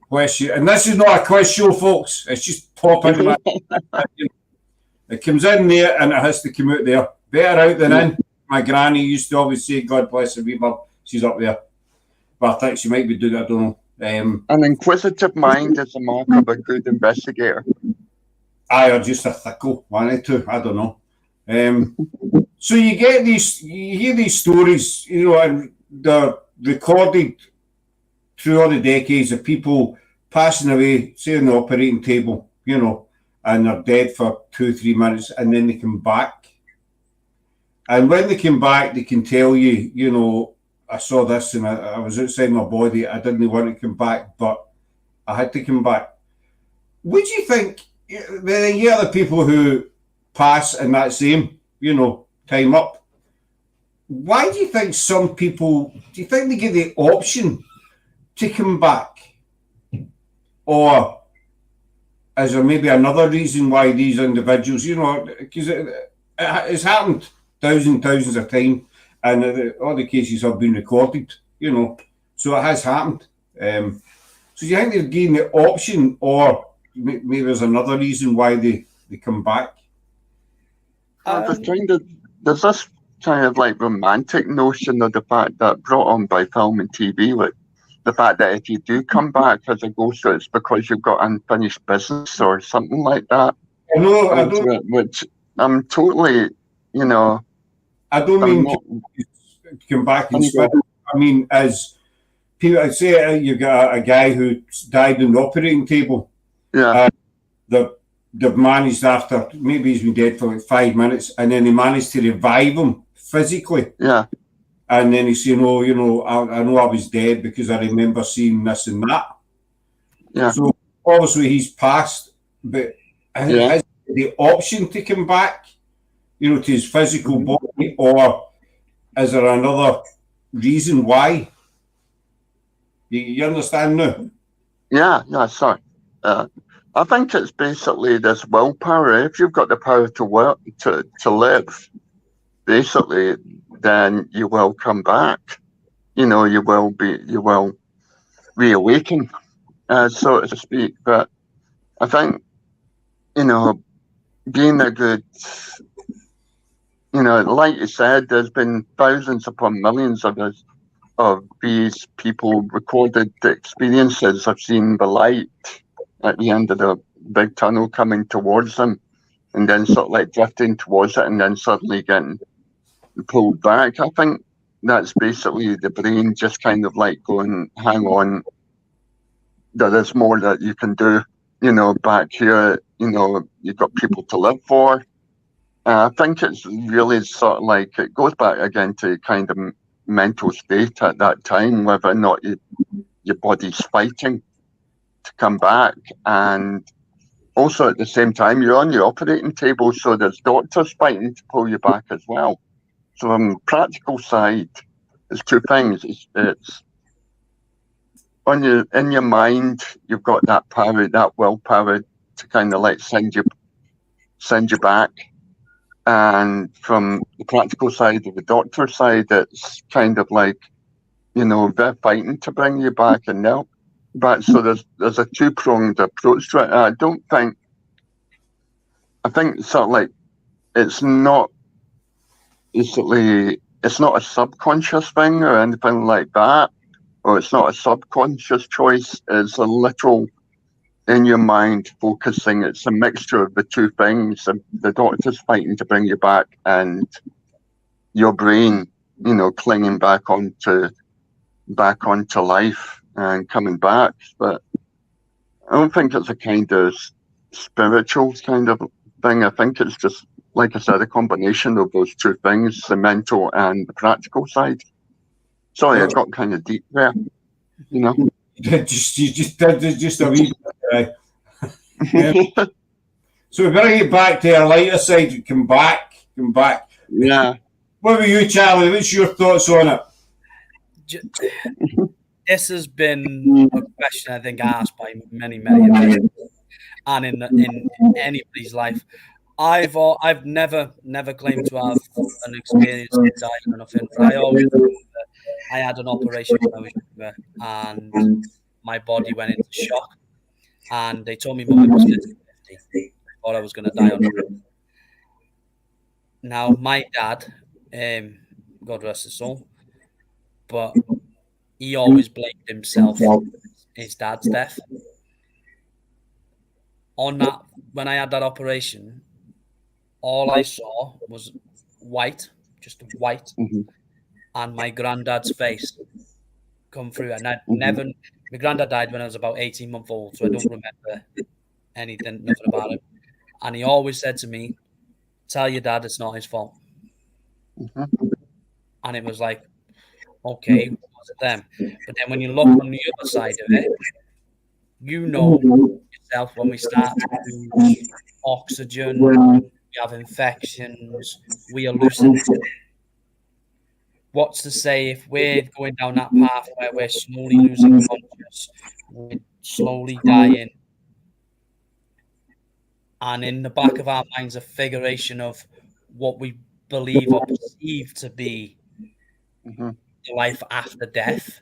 Question. And this is not a quiz show, folks. It's just popping. It comes in there and it has to come out there. Better out than in. My granny used to always say, God bless her wee bub. She's up there. But I think she might be doing it, I don't know. An inquisitive mind is a mark of a good investigator. I or just a thickle, one or two, I don't know. So you hear these stories, you know, and they're recorded through all the decades of people passing away, say on the operating table, you know, and they're dead for 2-3 minutes, and then they come back. And when they come back, they can tell you, you know, I saw this and I was outside my body. I didn't want to come back, but I had to come back. Would you think, when you hear the people who pass in that same, you know, time up, why do you think some people, do you think they get the option to come back? Or is there maybe another reason why these individuals, you know, because it's happened thousands of times, and all the cases have been recorded, you know, so it has happened. So do you think they're getting the option, or maybe there's another reason why they come back? There's this kind of like romantic notion of the fact that brought on by film and TV, like the fact that if you do come back as a ghost, it's because you've got unfinished business or something like that. I don't. Which I'm totally, you know. I don't mean come back and spirit. I mean, as people, I'd say you've got a guy who died on the operating table. Yeah. They've managed after, maybe he's been dead for like 5 minutes, and then they managed to revive him physically. Yeah. And then he's saying, "Oh, I know I was dead because I remember seeing this and that." Yeah. So obviously he's passed, but has the option to come back, to his physical body, or is there another reason why? You understand now? Yeah, sorry. I think it's basically this willpower. If you've got the power to work, to live, basically, then you will come back. You will reawaken, so to speak. But I think, being a good, like you said, there's been thousands upon millions of these people recorded experiences of seeing the light at the end of the big tunnel coming towards them, and then sort of like drifting towards it, and then suddenly getting pulled back. I think that's basically the brain just kind of like going, hang on, there is more that you can do, back here, you've got people to live for. I think it's really sort of like, it goes back again to kind of mental state at that time, whether or not your body's fighting to come back. And also at the same time, you're on your operating table, so there's doctors fighting to pull you back as well. So on the practical side, there's two things. It's in your mind, you've got that power, that willpower to kind of like send you back. And from the practical side of the doctor side, it's kind of like, they're fighting to bring you back and now back. So there's a two-pronged approach to it. I think sort of like it's not a subconscious thing or anything like that, or it's not a subconscious choice. It's a literal in your mind focusing. It's a mixture of the two things. The doctor's fighting to bring you back, and your brain, clinging back onto life and coming back. But I don't think it's a kind of spiritual kind of thing. I think it's just, like I said, a combination of those two things, the mental and the practical side. Sorry, I got kind of deep there, You just did just a wee bit. So we bring it back to our lighter side. Come back. Yeah. What about you, Charlie? What's your thoughts on it? This has been a question I think asked by many of us, and in anybody's life. I've never claimed to have an experience of dying or nothing. I always I had an operation when I was younger, and my body went into shock, and they told me mum it was 50-50. I thought I was going to die on the road. Now my dad, God rest his soul, but he always blamed himself for his dad's death. On that, when I had that operation, all I saw was white, just white, and my granddad's face come through. And I'd never, my granddad died when I was about 18 months old, so I don't remember nothing about it. And he always said to me, "Tell your dad it's not his fault." And it was like, okay, was it them? But then when you look on the other side of it, yourself, when we start to lose oxygen, we have infections, we hallucinate. What's to say if we're going down that path where we're slowly losing consciousness, we're slowly dying, and in the back of our minds a figuration of what we believe or perceive to be life after death?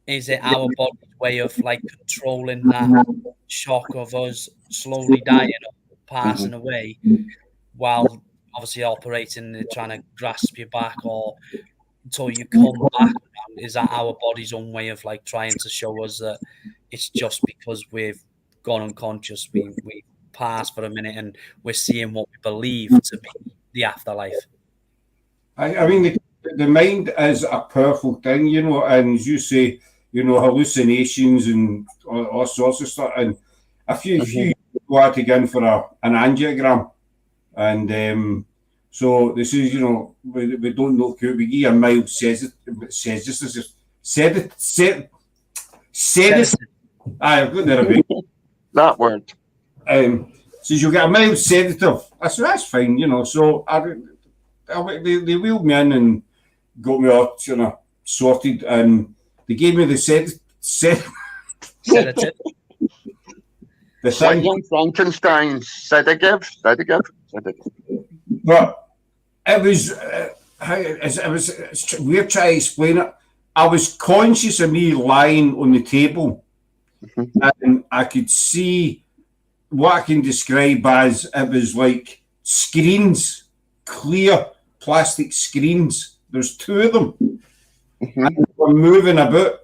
Is it our body's way of like controlling that shock of us slowly dying or passing away, while obviously operating and trying to grasp you back or until you come back around? Is that our body's own way of like trying to show us that it's just because we've gone unconscious, we pass for a minute and we're seeing what we believe to be the afterlife? I mean, the mind is a powerful thing, you know, and as you say, you know, hallucinations and all sorts of stuff. And if you go out again for an angiogram, and so this is, you know, we don't know, we give a mild sedative. I've got there a bit. That word. So you get a mild sedative. That's fine, you know. So they wheeled me in and got me all, you know, sorted, and they gave me the sedative. The thing. Like young Frankenstein, sedative. But it was weird trying to explain it. I was conscious of me lying on the table, and I could see what I can describe as it was like screens, clear plastic screens. There's two of them, and they were moving about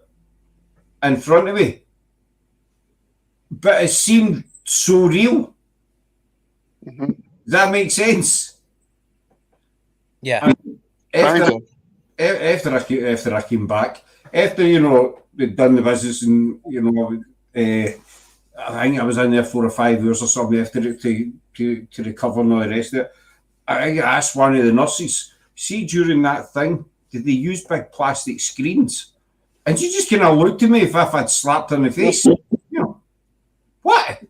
in front of me. But it seemed so real. Does that make sense? Yeah. After I came back, after, you know, they'd done the business, and, you know, I think I was in there 4 or 5 years or something after to recover and all the rest of it. I asked one of the nurses, see, during that thing, did they use big plastic screens? And she just kind of looked at me if I'd slapped her in the face. You know, what?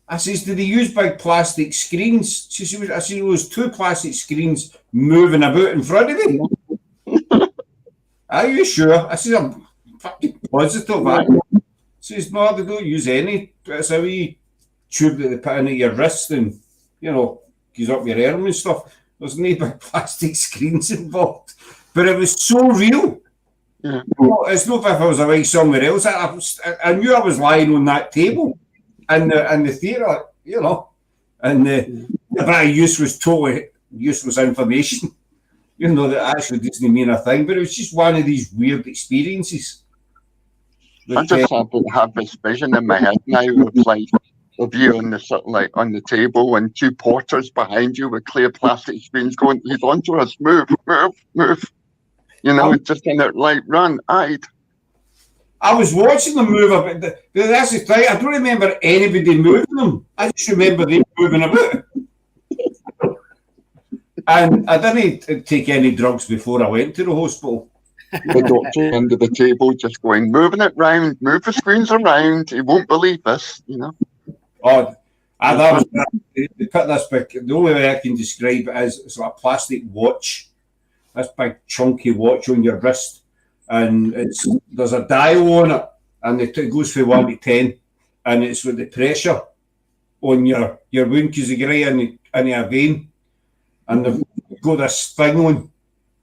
I says, did they use big plastic screens? I said, it was 2 plastic screens moving about in front of me. Are you sure? I said, I'm fucking positive. She says, no, they don't use any. It's a wee tube that they put into your wrist and, you know, gives up your arm and stuff. There's no big plastic screens involved. But it was so real. Yeah. It's not as if I was away somewhere else. I knew I was lying on that table in the theatre, you know. And the bit of use was totally useless information. You know, that actually doesn't mean a thing. But it was just one of these weird experiences. I just have this vision in my head now of you on the table and 2 porters behind you with clear plastic screens going, he's onto us, move. You know, it's just kind of like, run, hide. I was watching them move about. That's the thing. I don't remember anybody moving them. I just remember them moving about. And I didn't take any drugs before I went to the hospital. The doctor under the table just going, moving it round, move the screens around. He won't believe this, you know. Oh, that was, they put this big, the only way I can describe it is it's like a plastic watch, this big chunky watch on your wrist, and there's a dial on it, and it goes from 1 to 10, and it's with the pressure on your wound, because you get right in a vein, and they've got this thing on,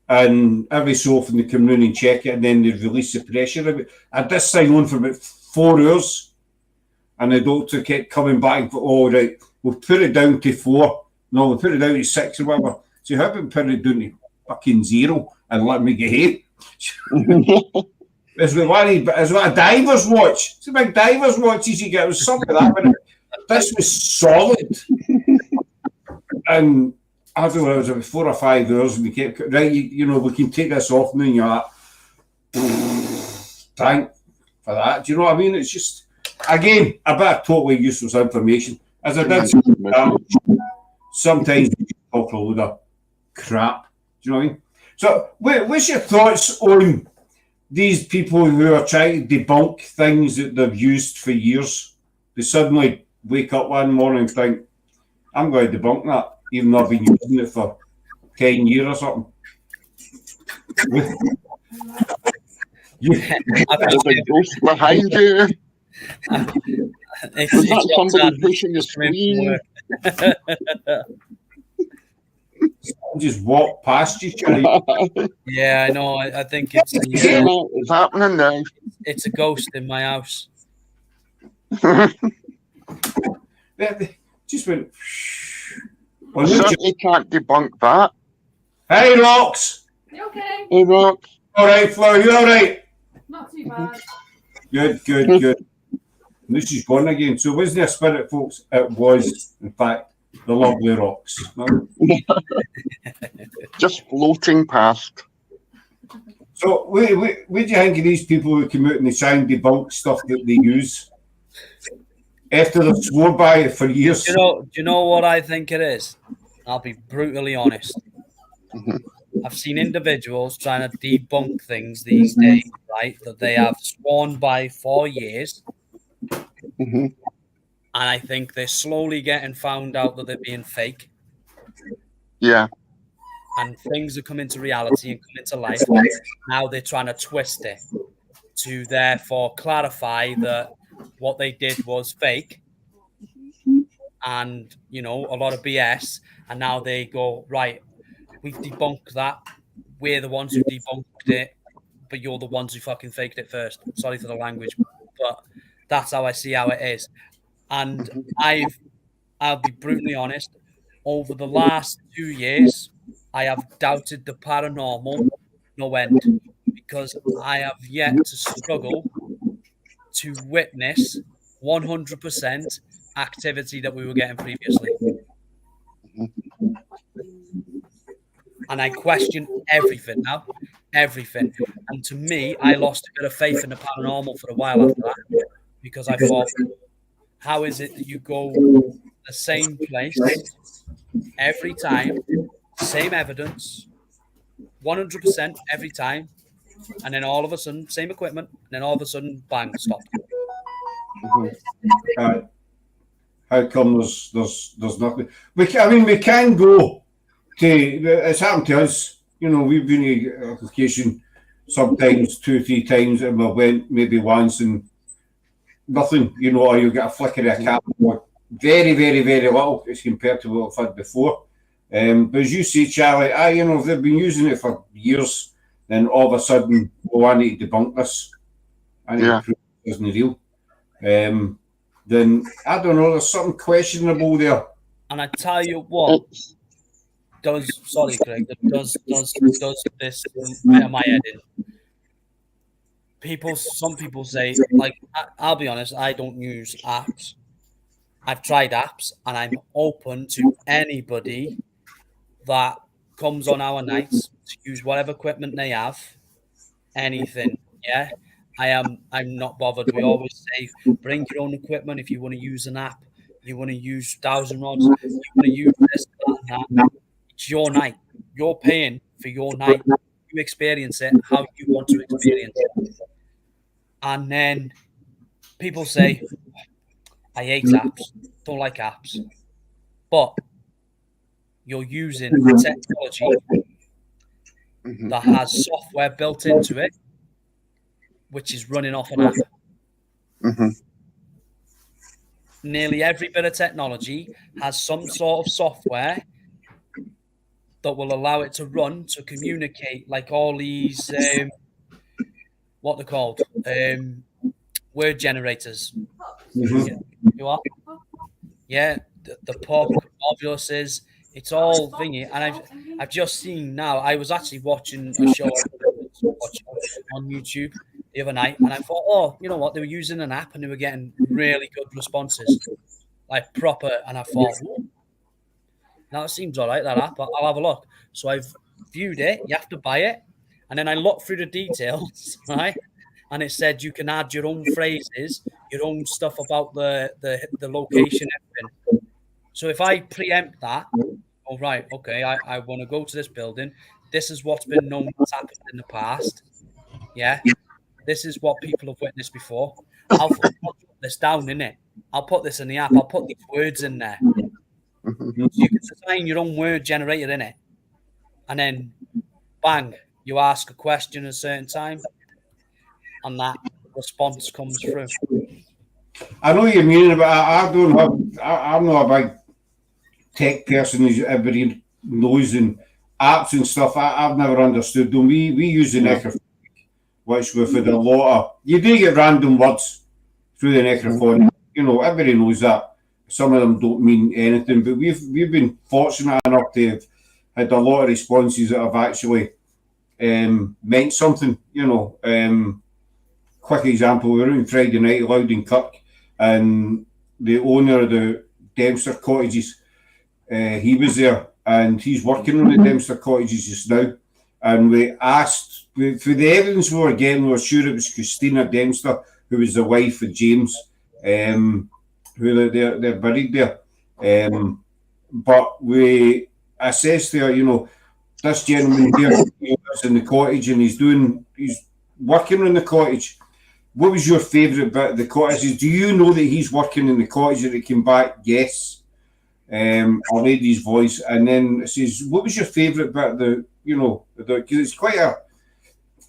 and every so often they come round and check it, and then they release the pressure. I had this thing on for about 4 hours, and the doctor kept coming back and go, oh, right, we'll put it down to 4. No, we'll put it down to 6 or whatever. So how about putting it down to fucking 0 and let me get hit? It's what a diver's watch. It's a big diver's watch you get. It was something like that. But this was solid. And I don't know, it was about 4 or 5 hours, and we kept, right, you know, we can take this off now, and you're like, thank for that. Do you know what I mean? It's just, again, a bit of totally useless information. As I did sometimes we talk a load of crap. Do you know what I mean? So, what's your thoughts on these people who are trying to debunk things that they've used for years? They suddenly wake up one morning and think, I'm going to debunk that, even though I've been using it for 10 years or something. There's a ghost behind you. Was that somebody pushing a screen? Just walk past you, Charlie. Yeah, I know. I think it's it's happening now. It's a ghost in my house. They just went. I certainly can't debunk that. Hey, Rox. You okay? Hey, Rox. All right, Flo. You all right? Not too bad. Good. This is gone again. So wasn't there a spirit, folks? It was, in fact, the lovely rocks. No? Just floating past. So, what do you think of these people who come out and they try and debunk stuff that they use after they've swore by it for years? Do you know what I think it is? I'll be brutally honest. I've seen individuals trying to debunk things these days, right, that they have sworn by for years. Mm-hmm. And I think they're slowly getting found out that they're being fake. Yeah. And things are coming to reality and come into life. Now they're trying to twist it to therefore clarify that what they did was fake and, you know, a lot of BS. And now they go, right, we've debunked that. We're the ones who debunked it, but you're the ones who fucking faked it first. Sorry for the language, but that's how I see how it is. And I'll be brutally honest, over the last 2 years, I have doubted the paranormal no end because I have yet to struggle to witness 100% activity that we were getting previously. And I question everything now, everything. And to me, I lost a bit of faith in the paranormal for a while after that because I thought, how is it that you go the same place every time, same evidence, 100% every time, and then all of a sudden, same equipment, and then all of a sudden, bang, stop. How come there's nothing? We can go to. It's happened to us. You know, we've been to a location sometimes 2-3 times, and we went maybe once and nothing. You know, or you get a flicker of a camera. Very, very, very little as compared to what I've had before. But as you say, Charlie, you know, they've been using it for years, then all of a sudden, I need to debunk this. I need to prove it isn't real. Then I don't know, there's something questionable there. And I tell you what, does this get my head in? Some people say, like, I'll be honest, I don't use apps. I've tried apps and I'm open to anybody that comes on our nights to use whatever equipment they have, anything. Yeah, I'm not bothered. We always say, bring your own equipment if you want to use an app. You want to use 1,000 rods. You want to use this, that, and that. It's your night. You're paying for your night. You experience it how you want to experience it. And then people say, I hate apps, don't like apps. But you're using technology that has software built into it, which is running off an app. Nearly every bit of technology has some sort of software that will allow it to run, to communicate, like all these, what they're called, word generators. You are? Yeah, the pop, ovuses, it's all thingy. And I've just seen now, I was actually watching a show on YouTube the other night, and I thought, oh, you know what, they were using an app and they were getting really good responses, like proper, and I thought, now it seems all right, that app, I'll have a look. So I've viewed it, you have to buy it, and then I looked through the details, right? And it said you can add your own phrases, your own stuff about the location, everything. So if I preempt that, oh, right, okay, I want to go to this building. This is what's been known that's happened in the past. Yeah. This is what people have witnessed before. I'll put this down in it. I'll put this in the app. I'll put these words in there. So you can design your own word generator in it. And then, bang, you ask a question at a certain time, and that response comes through. I know what you mean, but I'm not a big tech person as everybody knows, and apps and stuff. I've never understood them. We use the necrophonic, which we've had a lot of. You do get random words through the necrophonic. You know, everybody knows that. Some of them don't mean anything, but we've been fortunate enough to have had a lot of responses that have actually meant something. You know, quick example: we were on Friday night, Loud and Kirk, and the owner of the Dempster cottages he was there, and he's working on the Dempster cottages just now. And we asked, for the evidence we were getting, we were sure it was Christina Dempster, who was the wife of James, who they're buried there. But we assessed there, this gentleman here, he lives in the cottage and he's working on the cottage. What was your favourite bit of the cottage? Do you know that he's working in the cottage and he came back? Yes. I read his voice, and then it says, what was your favourite bit of because it's quite it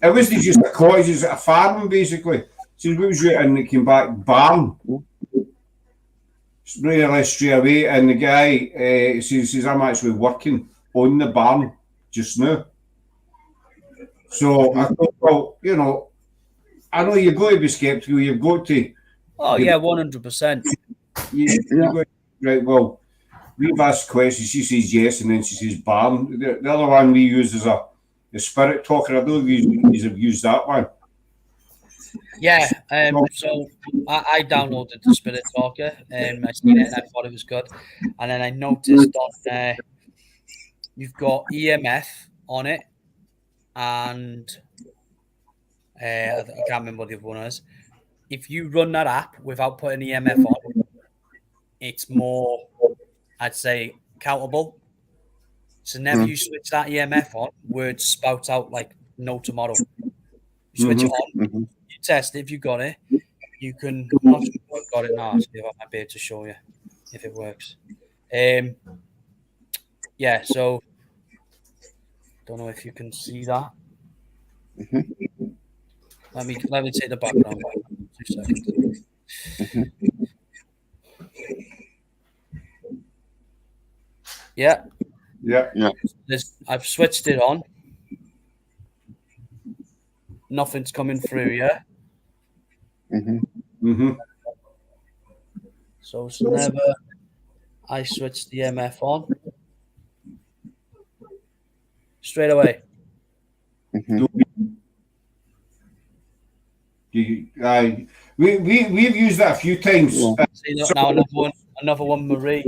wasn't just a cottage, it's a farm basically. So what was your, and it came back, barn. Really straight away, and the guy says, I'm actually working on the barn just now. So I thought, well, I know you've got to be sceptical, you've got to. Oh, yeah, 100%. Right, well, we've asked questions, she says yes, and then she says barn. The other one we use is a spirit talker. I don't know if you have used that one. Yeah, so I downloaded the Spirit Talker, I seen it and I thought it was good. And then I noticed on you've got EMF on it, and I can't remember what the other one is. If you run that app without putting EMF on, it's more, I'd say, countable. So never you switch that EMF on, words spout out like no tomorrow. You switch it on, you test it. If you got it, you can. I'm not sure if I've got it now. Actually, I might be able to show you if it works. Yeah. So, don't know if you can see that. Let me take the background back. 2 seconds. Yeah. I've switched it on. Nothing's coming through yet. So whenever I switch the EMF on, straight away. We've used that a few times. See that now, another one, Marie.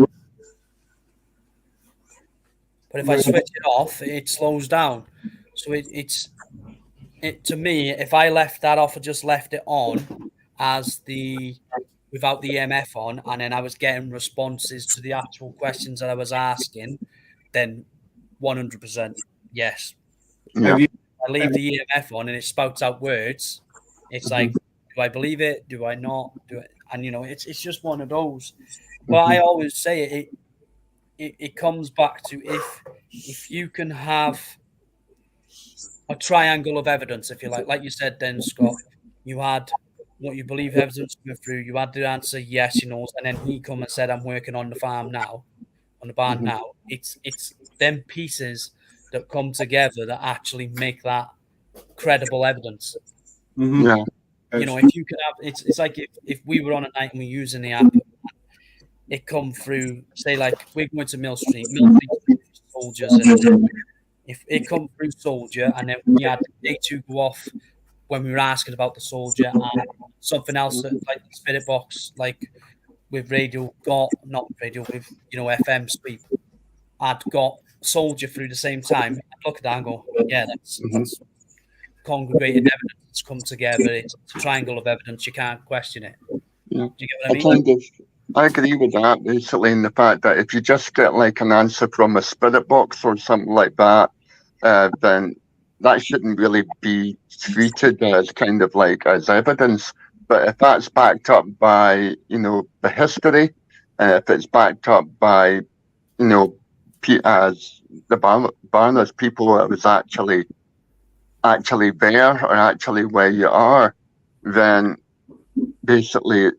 But if I switch it off, it slows down. So it's to me, if I left that off or just left it on as without the EMF on, and then I was getting responses to the actual questions that I was asking, then 100% yes. Yeah. I leave the EMF on and it spouts out words. It's like, do I believe it? Do I not? And it's just one of those. But I always say it comes back to if you can have a triangle of evidence, if you like you said then, Scott, you had what you believe evidence coming through, you had the answer yes, and then he come and said, I'm working on the farm now, on the barn now. It's them pieces that come together that actually make that credible evidence. Yeah. If you can have, it's like if we were on a night and we're using the app, it come through, say like we're going to Mill Street soldiers, and if it come through soldier, and then we had day 2 go off when we were asking about the soldier, and something else that, like the spirit box, like with radio, not radio, with FM sweep, I'd got soldier through the same time. I'd look at that and go, yeah, that's congregated evidence that's come together. It's a triangle of evidence. You can't question it. Yeah. Do you get what I mean? I agree with that, basically, in the fact that if you just get like an answer from a spirit box or something like that, then that shouldn't really be treated as kind of like as evidence. But if that's backed up by, the history, if it's backed up by, as the Barners people that was actually there or actually where you are, then basically,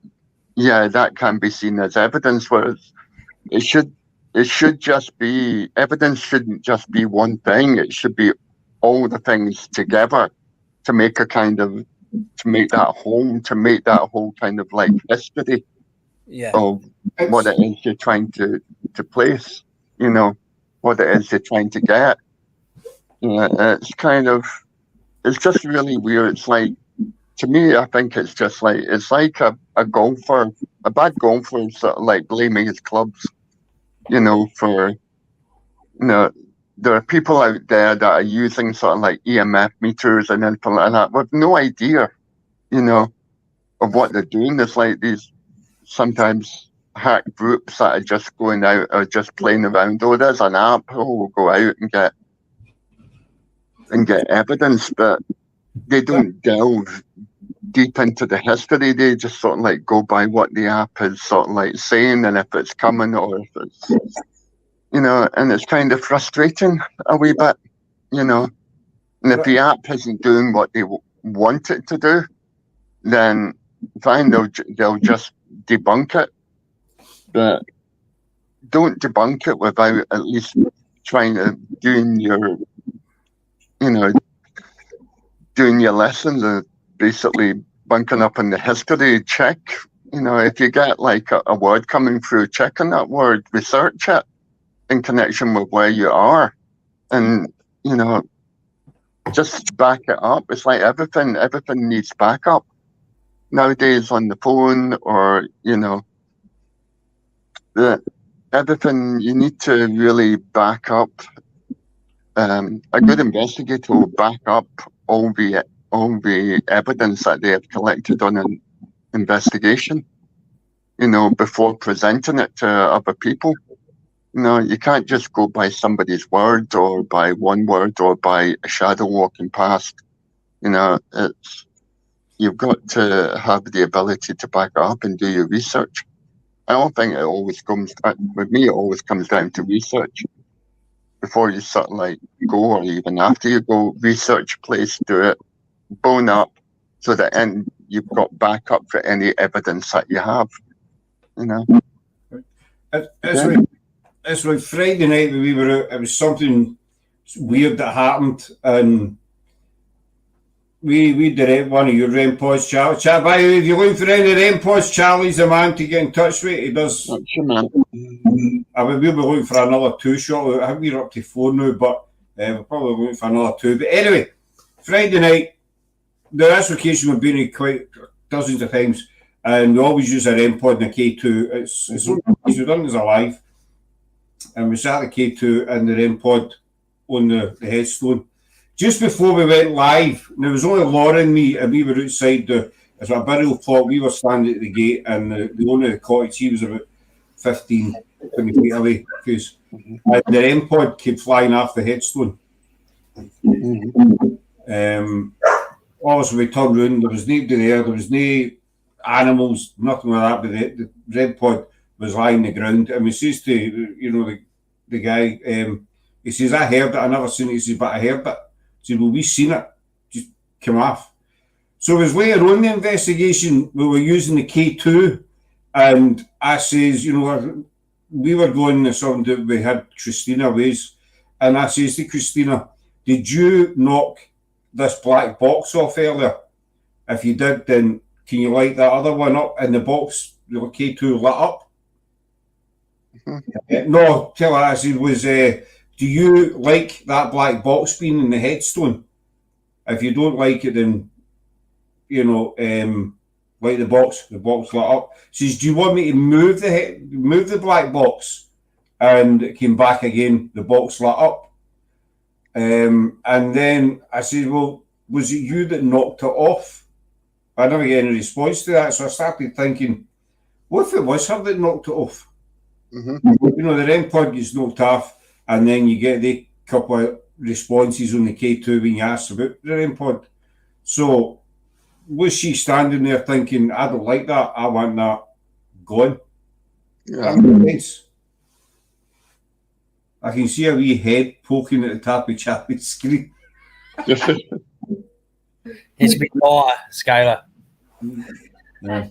yeah, that can be seen as evidence. Whereas it should just be, evidence shouldn't just be one thing. It should be all the things together to make that whole kind of like history of what it is you're trying to place, what it is you're trying to get. It's just really weird. It's like, to me, I think it's like a golfer, a bad golfer, sort of like blaming his clubs. for, there are people out there that are using sort of like EMF meters and anything like that with no idea, of what they're doing. There's like these sometimes hack groups that are just going out or just playing around. Oh, there's an app. Oh, we'll go out and get evidence, but they don't delve deep into the history. They just sort of like go by what the app is sort of like saying, and if it's coming or if it's, and it's kind of frustrating a wee bit, and if the app isn't doing what they want it to do, then fine, they'll just debunk it, but don't debunk it without at least trying to doing your lessons and basically bunking up in the history. Check, if you get like a word coming through, check on that word, research it in connection with where you are, and just back it up. It's like everything needs backup nowadays on the phone, or everything you need to really back up. A good investigator will back up all the evidence that they have collected on an investigation, before presenting it to other people. You can't just go by somebody's word or by one word or by a shadow walking past. You've got to have the ability to back up and do your research. I don't think it always comes down to research. Before you sort of like go, or even after you go, research, place, do it, bone up, so that you've got backup for any evidence that you have. It's like Friday night when we were out, it was something weird that happened, and we did one of your REM pods, Charlie. By the way, if you're looking for any REM pods, Charlie's the man to get in touch with. He does. That's your man. I mean, we'll be looking for another 2 shot. I think we're up to 4 now, but we're probably looking for another 2. But anyway, Friday night, this location we've been in quite dozens of times, and we always use a REM pod in a K2. It's we've done this alive, and we sat at the K2 and the REM pod on the headstone. Just before we went live, and there was only Laura and me, and we were outside there's a burial plot. We were standing at the gate, and the owner of the cottage, he was about 15, 20 feet away, because the REM pod came flying off the headstone. Obviously, we turned around, there was nobody there was no animals, nothing like that, but the REM pod was lying on the ground, and we says to, the guy, he says, I heard it, I never seen it, he says, but I heard it. He said, well, we seen it, just come off. So it was later on the investigation, we were using the K2, and I says, we were going to something that we had Christina Ways, and I says to Christina, did you knock this black box off earlier? If you did, then can you light that other one up? And the box, the K2 lit up. No, tell her, I said, do you like that black box being in the headstone? If you don't like it, then, like the box lit up. She says, do you want me to move the black box? And it came back again, the box lit up. And then I said, well, was it you that knocked it off? I never get any response to that, so I started thinking, what if it was her that knocked it off? The REM pod gets knocked off, and then you get the couple of responses on the K2 when you ask about the REM pod. So was she standing there thinking, I don't like that, I want that gone? Yeah. That makes sense. I can see a wee head poking at the top of Charlie's screen. It's been water, Skylar. Yeah.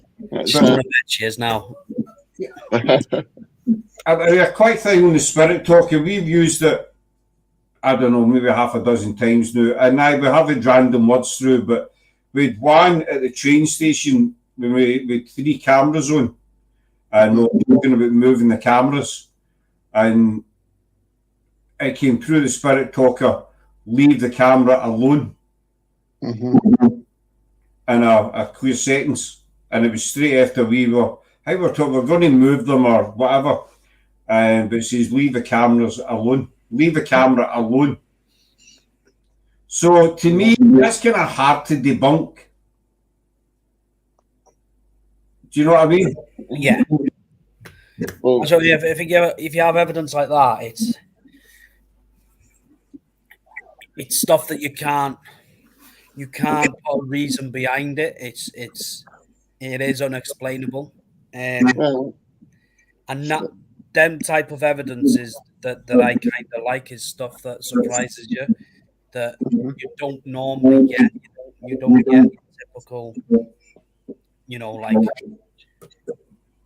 She is now. A quick thing on the spirit talker, we've used it, I don't know, maybe half a dozen times now, and we haven't random words through, but we had one at the train station when we had 3 cameras on, and we were talking about moving the cameras, and it came through the spirit talker, leave the camera alone, in a clear sentence, and it was straight after we were talking, we're going to move them or whatever. but it says leave the cameras alone. Leave the camera alone. So to me, that's kind of hard to debunk. Do you know what I mean? Yeah. Well, So if you have evidence like that, it's stuff that you can't put a reason behind it. It is unexplainable, well, and that them type of evidences that I kind of like is stuff that surprises you, that you don't normally get. You don't get typical, like.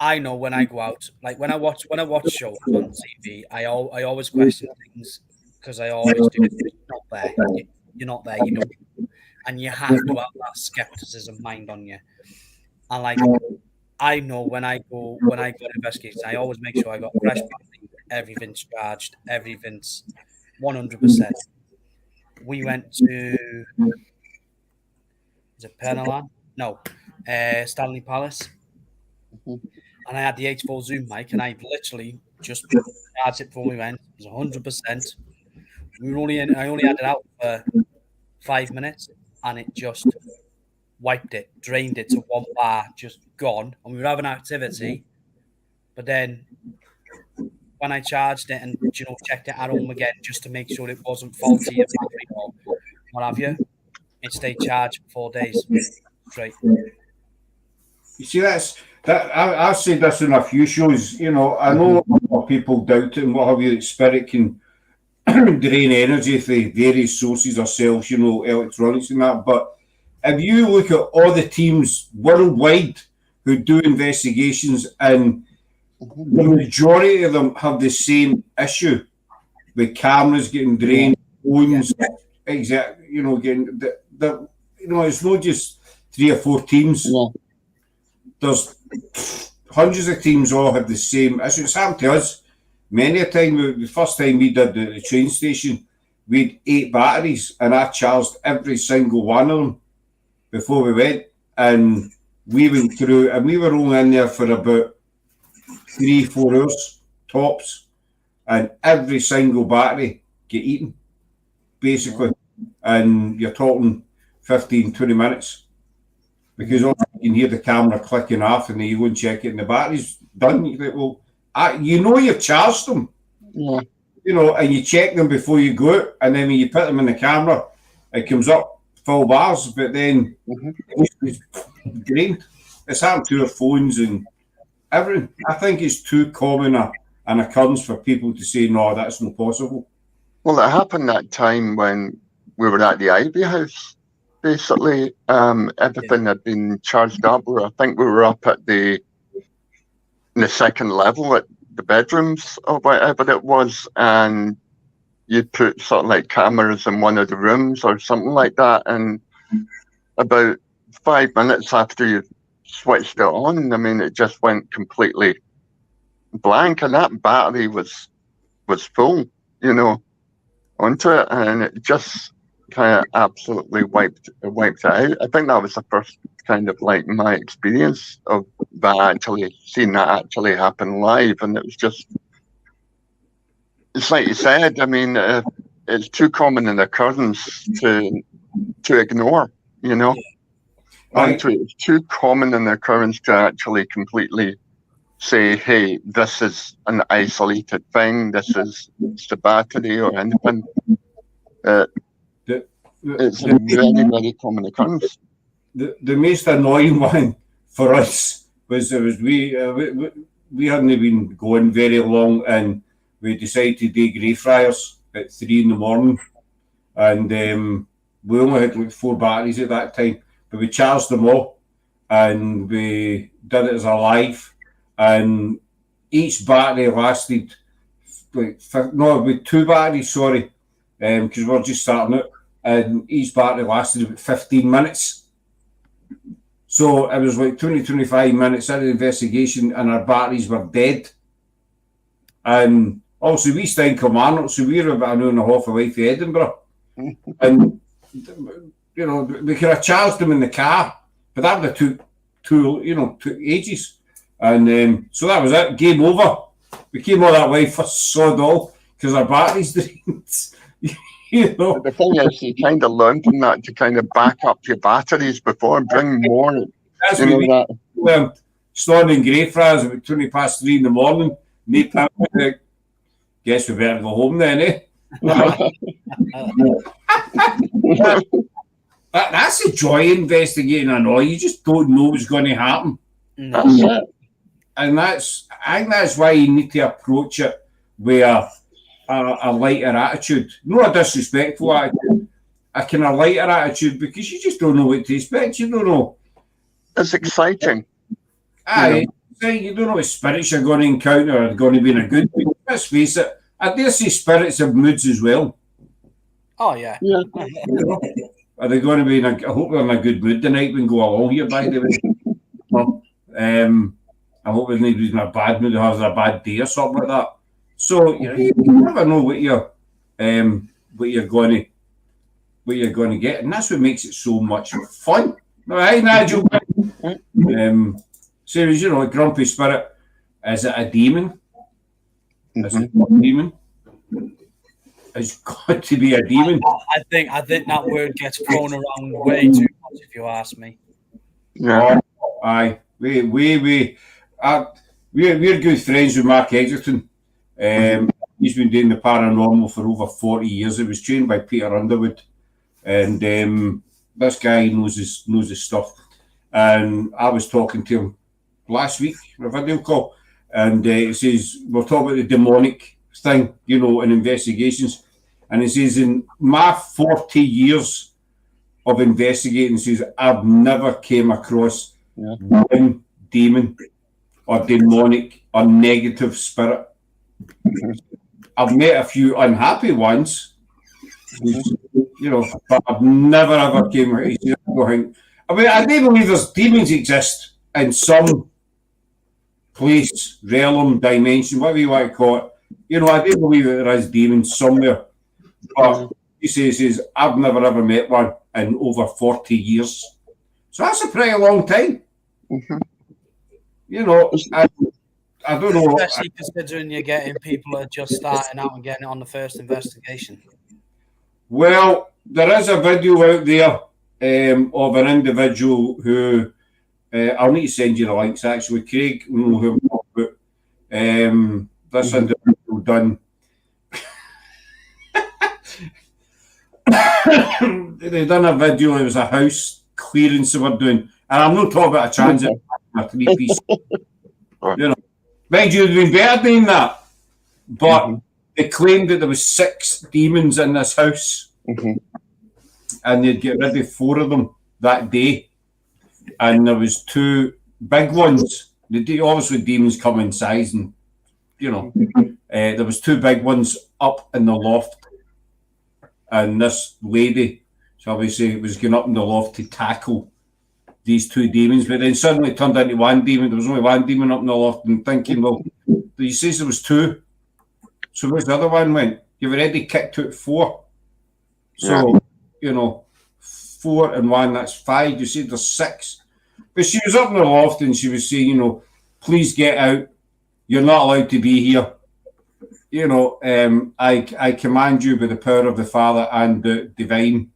I know when I go out, like when I watch shows on TV, I always question things because I always do. You're not there. You're not there. You don't, and you have to have that skepticism mind on you. And like I know when I go investigating, I always make sure I got fresh battery, everything's charged, everything's 100%. We went to is it Paranormal? No, Stanley Palace. And I had the H4 Zoom mic, and I literally just charged it before we went. It was 100%. I only had it out for 5 minutes, and it just wiped it, drained it to one bar, just gone. And we were having activity, but then when I charged it and checked it at home again just to make sure it wasn't faulty or what have you, it stayed charged for 4 days straight. You see, I've said this in a few shows. I know a lot of people doubt it and what have you, that spirit can drain energy from various sources ourselves, electronics and that. But if you look at all the teams worldwide who do investigations, and the majority of them have the same issue with cameras getting drained, phones, exactly, getting it's not just 3 or 4 teams. no. There's hundreds of teams all have the same issue. It's happened to us many a time. The first time we did the train station, we had 8 batteries, and I charged every single one of them before we went. And we went through, and we were only in there for about 3-4 hours tops, and every single battery get eaten, basically. And you're talking 15-20 minutes. Because you can hear the camera clicking off, and then you go and check it, and the battery's done. You think, well, you've charged them, and you check them before you go out, and then when you put them in the camera, it comes up full bars, but then it's drained. It's happened to our phones and everything. I think it's too common an occurrence for people to say, no, that's not possible. Well, it happened that time when we were at the Ivy House. Basically, everything had been charged up. I think we were up at the second level at the bedrooms or whatever it was, and you put sort of like cameras in one of the rooms or something like that. And about 5 minutes after you switched it on, I mean, it just went completely blank, and that battery was full, onto it, and it just kind of absolutely wiped it out. I think that was the first kind of like my experience of that, seeing that actually happen live, and it was just, it's like you said, I mean, it's too common an occurrence to ignore, It's too common an occurrence to actually completely say, hey, this is an isolated thing, this is the battery or anything. It's a very, very common occurrence. The most annoying one for us was we hadn't been going very long, and we decided to do Greyfriars at 3 a.m, and we only had like 4 batteries at that time, but we charged them all, and we did it as a live, and each battery lasted with 2 batteries, sorry, because we're just starting out. And each battery lasted about 15 minutes. So it was like 20-25 minutes into the investigation, and our batteries were dead. And also, we stay in Kilmarnock, so we were about an hour and a half away from Edinburgh. And, we could have charged them in the car, but that would have took ages. And so that was it, game over. We came all that way for sod all because our batteries drained. You know. The thing is, you kind of learn from that to kind of back up your batteries before and bring more. That's You what know we that. learned. Snoring grey fries about 20 past 3 in the morning. Guess we better go home then, eh? That's the joy of investigating an oil. You just don't know what's going to happen. That's it. And I think that's why you need to approach it with a lighter attitude. Not a disrespectful attitude. A kind of lighter attitude, because you just don't know what to expect. You don't know. It's exciting. Aye, you don't know what spirits you're going to encounter are going to be in a good mood. Let's face it, I dare say spirits have moods as well. Oh, yeah. Yeah. Are they going to be I hope they're in a good mood tonight when go along here, by the way. Well, I hope nobody's in a bad mood or has a bad day or something like that. So you never know what you're going to get, and that's what makes it so much fun. All right, Nigel. Serious, a grumpy spirit. Is it a demon? Is it a demon? It's got to be a demon. I think that word gets thrown around way too much, if you ask me. Yeah. Aye. We're good friends with Mark Egerton. He's been doing the paranormal for over 40 years. He was trained by Peter Underwood, and this guy knows his stuff. And I was talking to him last week on a video call, and he says we're talking about the demonic thing, in investigations, and he says in my 40 years of investigating, he says I've never came across one demon or demonic or negative spirit. I've met a few unhappy ones, but I've never ever came. I do believe there's demons exist in some place, realm, dimension, whatever you want to call it. I do believe that there is demons somewhere. But he says I've never ever met one in over 40 years. So that's a pretty long time. I don't know. Especially considering you're getting people that are just starting out and getting it on the first investigation. Well, there is a video out there of an individual who I'll need to send you the links. Actually, Craig, who I'm talking about. This individual done. They done a video. It was a house clearance they were doing, and I'm not talking about a transit, a 3-piece. Mind you, it'd been better than that, but they claimed that there was 6 demons in this house, and they'd get rid of 4 of them that day, and there was 2 big ones. Obviously, demons come in size, and there was 2 big ones up in the loft, and this lady, shall we say, was going up in the loft to tackle these 2 demons, but then suddenly it turned into 1 demon. There was only 1 demon up in the loft, and thinking, well, he says there was 2. So where's the other one went? You've already kicked out 4. So, 4 and 1, that's 5. You said there's 6. But she was up in the loft and she was saying, please get out. You're not allowed to be here. I command you by the power of the Father and the divine.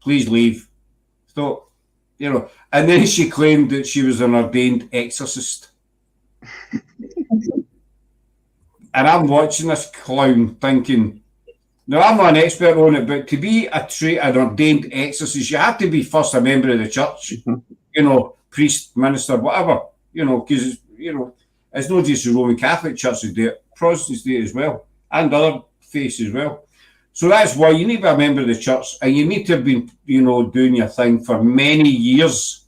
Please leave. So, and then she claimed that she was an ordained exorcist. And I'm watching this clown thinking, now I'm not an expert on it, but to be an ordained exorcist, you have to be first a member of the church, priest, minister, whatever, because, it's not just the Roman Catholic Church that do it, Protestants do it as well, and other faiths as well. So that's why you need to be a member of the church, and you need to have been, doing your thing for many years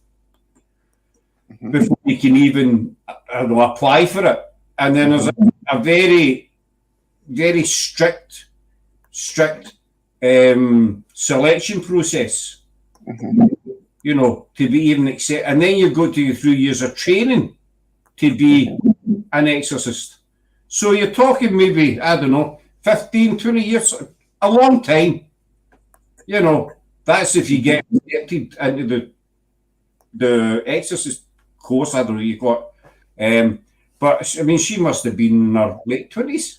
before you can even apply for it. And then there's a very, very strict selection process, to be even accepted. And then you go to your 3 years of training to be an exorcist. So you're talking maybe, 15, 20 years, a long time. That's if you get accepted into the exorcist course, you got. But I mean, she must have been in her late 20s.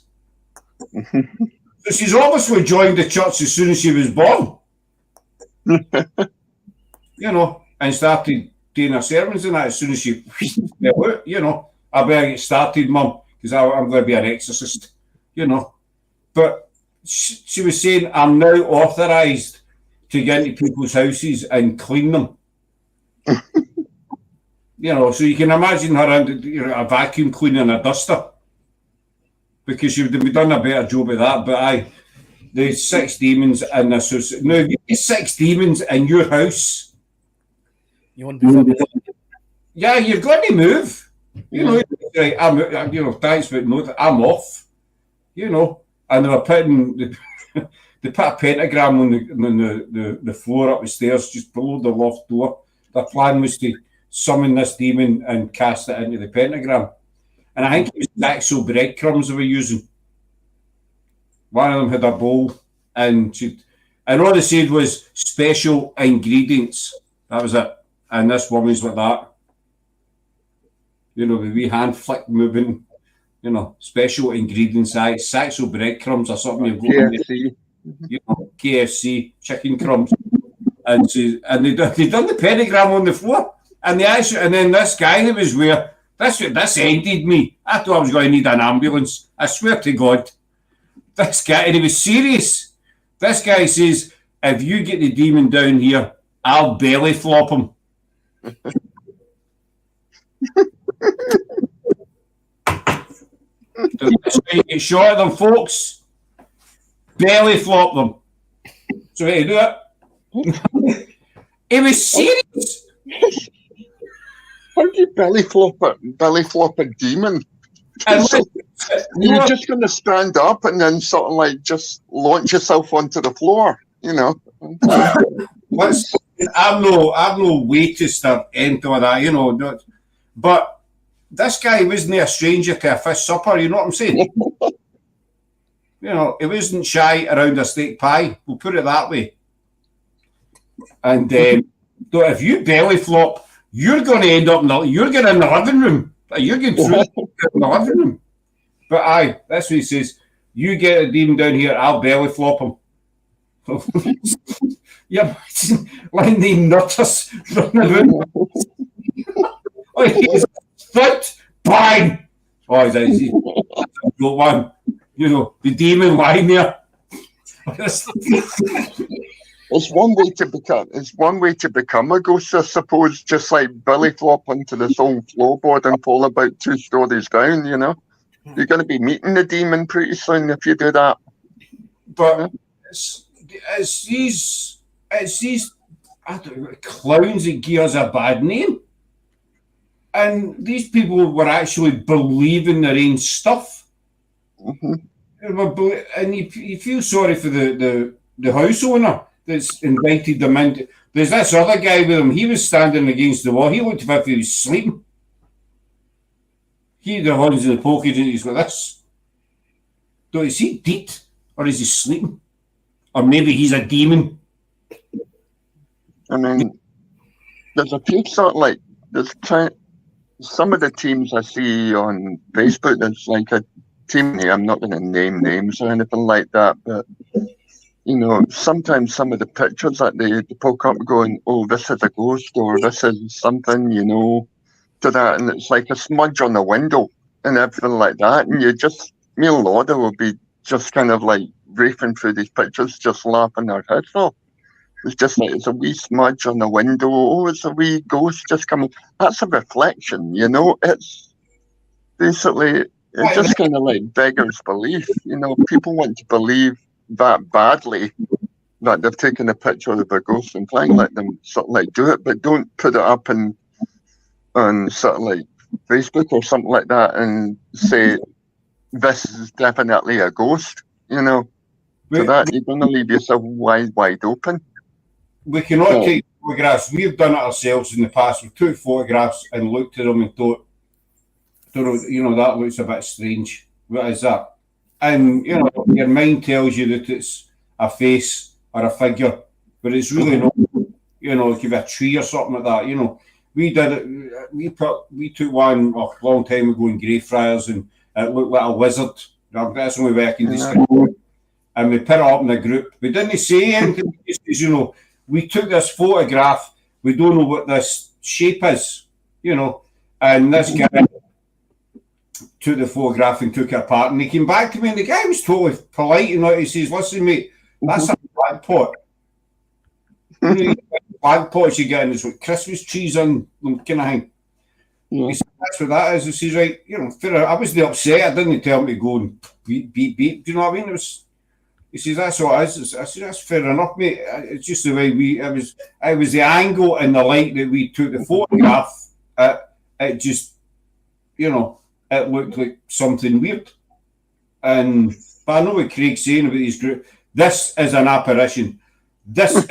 So she's obviously joined the church as soon as she was born. You know, and started doing her sermons and that as soon as she fell out, you know. I better get started, Mum, because I'm going to be an exorcist, you know. But she was saying, I'm now authorised to get into people's houses and clean them. You know, so you can imagine her under a vacuum cleaner and a duster, because she would have done a better job of that. But there's 6 demons in this house. Now, if you get 6 demons in your house, you wouldn't be fucking. Yeah, you've got to move. You know, right, thanks, but no, I'm off. You know, and they were putting they put a pentagram on the floor up the stairs just below the loft door. Their plan was to summon this demon and cast it into the pentagram. And I think it was actual breadcrumbs they were using. One of them had a bowl, and all they said was special ingredients. That was it. And this woman's like that. You know, the wee hand flick moving, you know, special ingredients, sacks of breadcrumbs or something. KFC. You know, KFC, chicken crumbs. And they done the pentagram on the floor. And then this guy that was where, this ended me. I thought I was going to need an ambulance. I swear to God. This guy, and he was serious. This guy says, if you get the demon down here, I'll belly flop him. So that's how you get shot at them, folks. Belly flop them. So how you do it? He was serious. How do you belly flop a demon? You're just going to stand up and then sort of like just launch yourself onto the floor, you know. I'm no waitist or anything like that, you know. But this guy wasn't a stranger to a fish supper, you know what I'm saying? You know, he wasn't shy around a steak pie, we'll put it that way. And if you belly flop, you're going to end up in the living room. You're going through in the living room. But that's what he says. You get a demon down here, I'll belly flop him. Yeah, like the nutters running around. Oh, he's foot, bang! Oh, that's a one. You know, the demon lying there. It's one way to become a ghost, I suppose, just like belly flop onto this old floorboard and fall about 2 stories down, you know. You're going to be meeting the demon pretty soon if you do that. But it's these I don't know, clowns that give us a bad name. And these people were actually believing their own stuff. Mm-hmm. And you feel sorry for the house owner that's invited them in. There's this other guy with him. He was standing against the wall. He looked as if he was sleeping. He had the hands in the pocket and he's got this. So is he dead or is he sleeping? Or maybe he's a demon. I mean, there's a few sort of like, some of the teams I see on Facebook, there's like a team here, I'm not going to name names or anything like that, but you know, sometimes some of the pictures that they poke up going, oh, this is a ghost or this is something, you know, to that, and it's like a smudge on the window and everything like that, and me and Lauder will be just kind of like racing through these pictures, just laughing our heads off. It's just like, it's a wee smudge on the window, oh, it's a wee ghost just coming. That's a reflection, you know, it's basically, it just kind of like beggars belief, you know, people want to believe that badly that they've taken a picture of a ghost and trying to let them sort of like do it, but don't put it up on sort of like Facebook or something like that and say this is definitely a ghost, you know. So that you're going to leave yourself wide open. We cannot take photographs. We've done it ourselves in the past. We took photographs and looked at them and thought, you know, that looks a bit strange. What is that? And, you know, your mind tells you that it's a face or a figure, but it's really not, you know, it could be a tree or something like that, you know. we did it. We took one a long time ago in Greyfriars, and it looked like a wizard. That's only way I can describe it. And we put it up in a group. We didn't say anything because, you know, we took this photograph. We don't know what this shape is, you know. And this guy took the photograph and took it apart. And he came back to me, and the guy was totally polite. You know, he says, "Listen, mate, that's a black pot. You know, black pots you get in is with Christmas trees on them kind of thing." Yeah. He said, "That's what that is." He says, "Right, you know, fair, I wasn't upset. I didn't tell him to go and beep. Do you know what I mean? It was." He says, "That's what it is." I said, "That's fair enough, mate. It's just the way it was the angle and the light that we took the photograph. It just, you know, it looked like something weird." But I know what Craig's saying about his group. This is an apparition. This is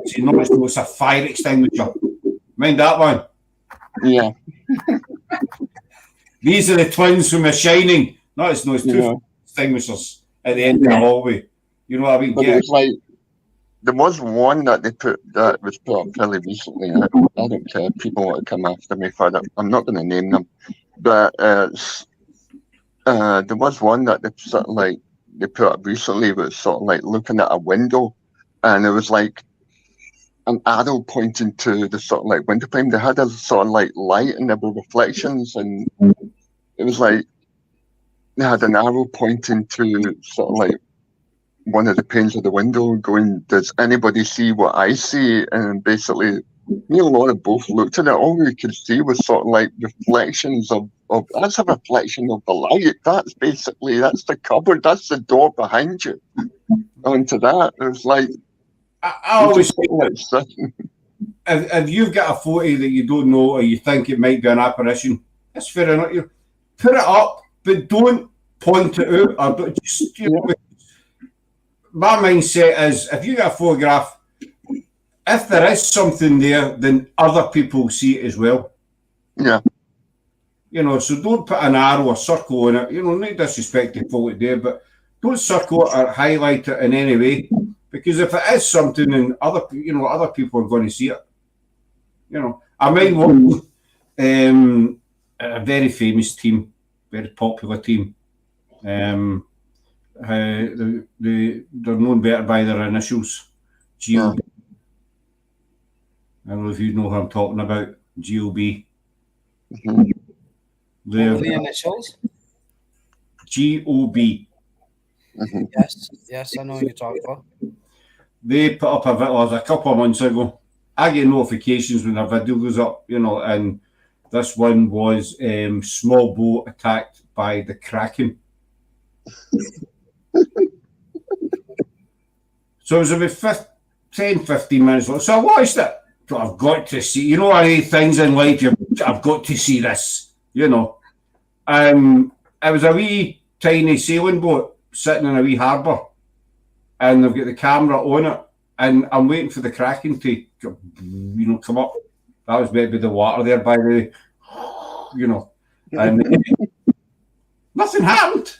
it's a fire extinguisher. Mind that one. Yeah. These are the twins from The Shining. No, it's two fire extinguishers at the end of the hallway. You know what I mean? But it was like, there was one that that was put up fairly recently. I don't care if people want to come after me for that. I'm not going to name them. But there was one that they sort of like, they put up recently, was sort of like looking at a window, and it was like an arrow pointing to the sort of like window frame. They had a sort of like light and there were reflections, and it was like they had an arrow pointing to sort of like one of the panes of the window going, "Does anybody see what I see?" And basically me and Laura both looked at it. All we could see was sort of like reflections of that's a reflection of the light. That's the cupboard, that's the door behind you. Onto that, it was like, I always say that if you've got a photo that you don't know or you think it might be an apparition, that's fair enough. You put it up, but don't point it out. Or just, you know, my mindset is, if you get a photograph, if there is something there, then other people see it as well. Yeah. You know, so don't put an arrow or circle on it. You know, no disrespect to folk there, but don't circle it or highlight it in any way. Because if it is something, and other people are going to see it. You know, I mind one, a very famous team, very popular team. They're known better by their initials, GOB. I don't know if you know who I'm talking about, GOB. What are the initials? GOB. Yes, I know what you're talking about. They put up a video a couple of months ago. I get notifications when a video goes up, you know, and this one was small boat attacked by the Kraken. So it was about 10-15 minutes long. So I watched it. So I've got to see, you know, any things in life, I've got to see this, you know. It was a wee tiny sailing boat sitting in a wee harbour, and they've got the camera on it, and I'm waiting for the Kraken to, you know, come up. That was maybe the water there by the, you know, and nothing happened.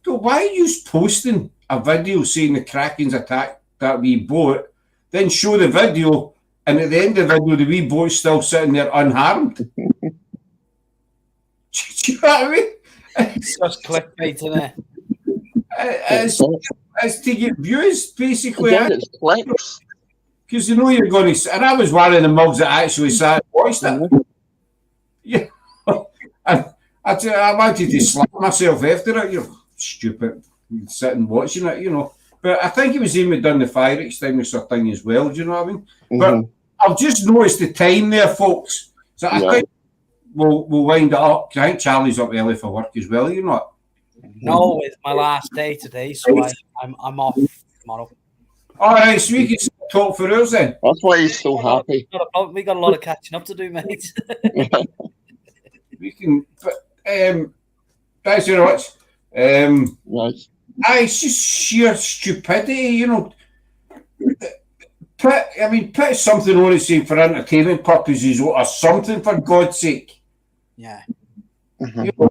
So why are you posting a video saying the Kraken's attacked that wee boat, then show the video, and at the end of the video, the wee boat's still sitting there unharmed? Do you know what I mean? It's just clickbait, isn't it? It's to get views, basically. It's clicks. Because you know you're going to... And I was one of the mugs that actually sat and watched it. Yeah. And I wanted to slap myself after it. You're stupid. Sitting watching it, you know. But I think it was him who done the fire extinguisher thing as well, do you know what I mean? But I've just noticed the time there, folks. So I think we'll wind it up. I think Charlie's up early for work as well, you know. No, it's my last day today, so I'm off tomorrow. All right, so we can talk for hours then. That's why he's so happy. We got a lot of catching up to do, mate. We can, but thanks very much. Right. It's just sheer stupidity, you know. Put something on it, say, for entertainment purposes or something, for God's sake. Yeah. You know,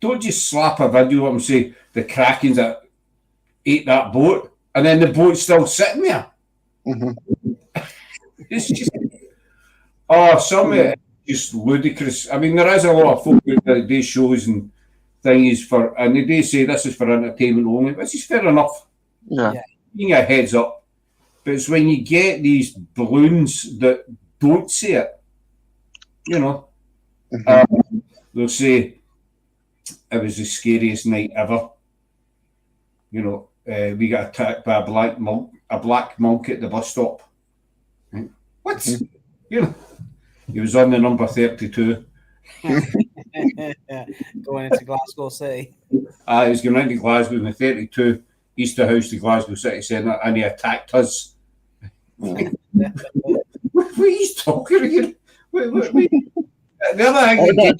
don't just slap a video up and say the Krakens that ate that boat, and then the boat's still sitting there. It's just, Oh, some of it is just ludicrous. I mean, there is a lot of folk that do shows and things and they do say this is for entertainment only, which is fair enough. Yeah. Giving you a heads up. But it's when you get these balloons that don't say it, you know. They'll say it was the scariest night ever. You know, we got attacked by a black monk at the bus stop. Right? What? You know, he was on the number 32. Going into Glasgow City. He was going into Glasgow in the 32 Easter House to Glasgow City Centre, and he attacked us. What are you talking about? The other thing,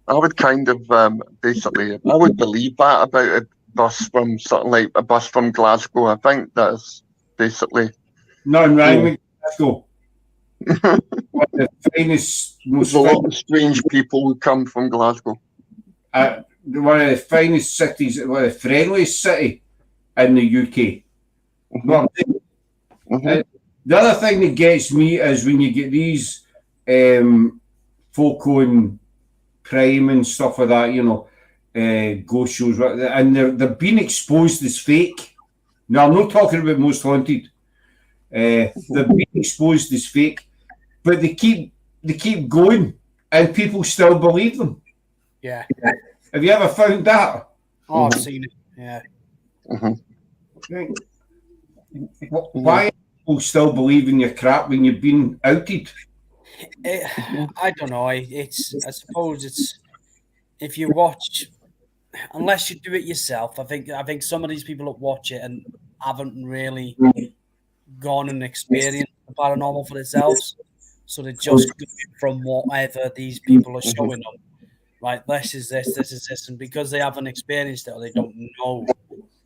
I would kind of basically, I would believe that about a bus from something like a bus from Glasgow. I think that's basically nothing wrong with Glasgow. One of the finest, there's a lot of strange people who come from Glasgow. One of the finest cities, one of the friendliest city in the UK. The other thing that gets me is when you get these folk on Prime and stuff like that, you know, ghost shows, and they're being exposed as fake. Now, I'm not talking about Most Haunted. They're being exposed as fake, but they keep going, and people still believe them. Yeah. Have you ever found that? Oh, I've seen it. Yeah. Right. Why are people still believing your crap when you've been outed? I don't know. I suppose it's if you watch, unless you do it yourself. I think some of these people that watch it and haven't really gone and experienced the paranormal for themselves, so they just go from whatever these people are showing them. Right, this is this, and because they haven't experienced it or they don't know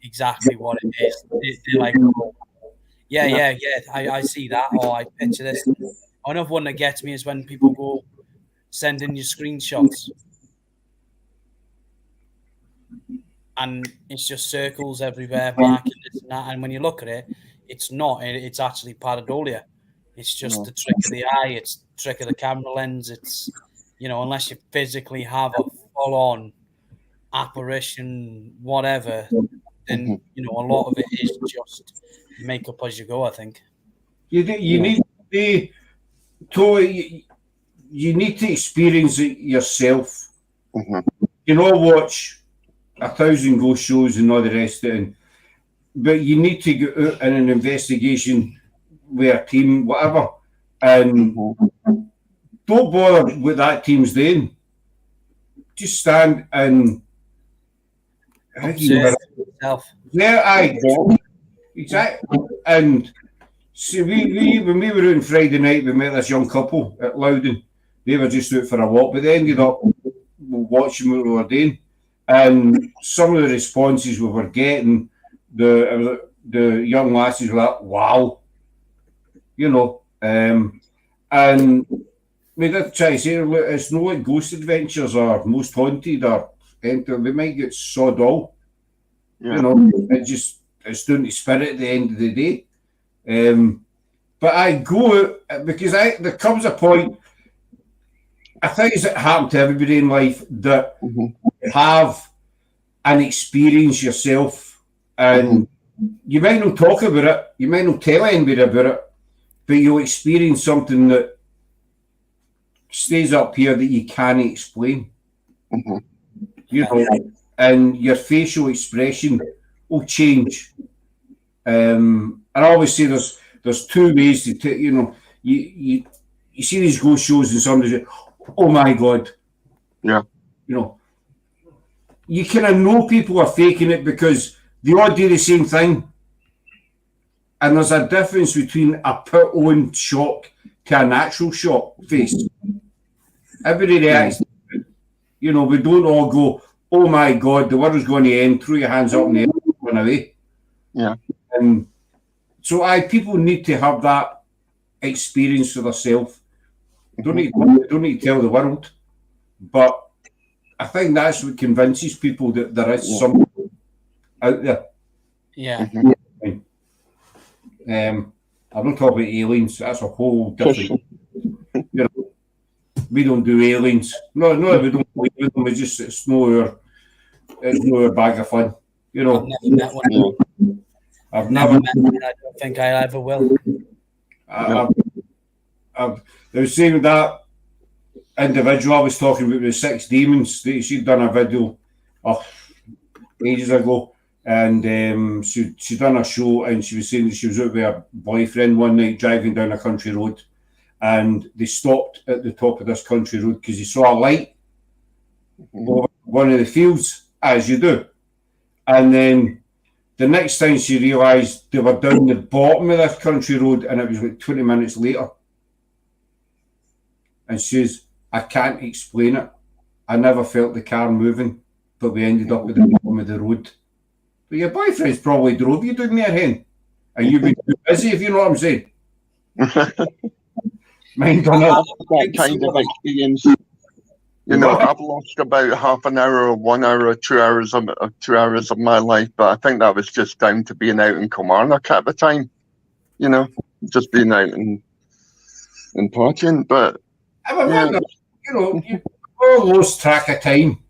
exactly what it is, they're like, oh, yeah, I see that, or I picture this. Another one that gets me is when people go send in your screenshots and it's just circles everywhere, marking this and that. And when you look at it, it's not. It's actually pareidolia. It's just the trick of the eye. It's the trick of the camera lens. It's, you know, unless you physically have a full-on apparition, whatever, then, you know, a lot of it is just make up as you go, I think. You need to experience it yourself. You know, watch 1,000 ghost shows and all the rest of it, but you need to go out in an investigation with a team, whatever, and don't bother what that team's doing. Just stand and Observe yourself. Yeah, exactly. And see, when we were out on Friday night, we met this young couple at Loudon. They were just out for a walk, but they ended up watching what we were doing. And some of the responses we were getting, the young lasses were like, wow, you know. And we did try to say, it's not like Ghost Adventures or Most Haunted or anything. We might get so dull. You know, it's down to spirit at the end of the day. But I go out because there comes a point, I think it's happened to everybody in life, that have an experience yourself, and you might not talk about it, you might not tell anybody about it, but you'll experience something that stays up here that you can't explain. You know, and your facial expression will change. And I always say there's two ways to you know, you see these ghost shows and somebody says, oh my God. Yeah. You know, you kind of know people are faking it because they all do the same thing. And there's a difference between a put on shock to a natural shock face. Everybody reacts. You know, we don't all go, oh my God, the world's going to end, throw your hands up in the air, run away. Yeah. And so people need to have that experience for themselves. Don't need to tell the world. But I think that's what convinces people that there is something out there. Yeah. I'm not talking about aliens, that's a whole different we don't do aliens. No, we don't believe in them. It's no our bag of fun. You I've know, never met one. I've Never never. met one. I don't think I ever will. They were saying that individual I was talking about with 6 demons. She'd done a video ages ago, and she done a show, and she was saying that she was out with her boyfriend one night driving down a country road, and they stopped at the top of this country road because they saw a light over one of the fields, as you do. And then the next time she realised they were down the bottom of this country road, and it was like 20 minutes later. And she says, I can't explain it. I never felt the car moving, but we ended up at the bottom of the road. But your boyfriend's probably drove you down there, hen. And you've been too busy, if you know what I'm saying. Mind done it. That kind of experience. You know, I've lost about half an hour or 1 hour or 2 hours of my life, but I think that was just down to being out in Kilmarnock at the time. You know, just being out and partying. But you know, you all lost track of time.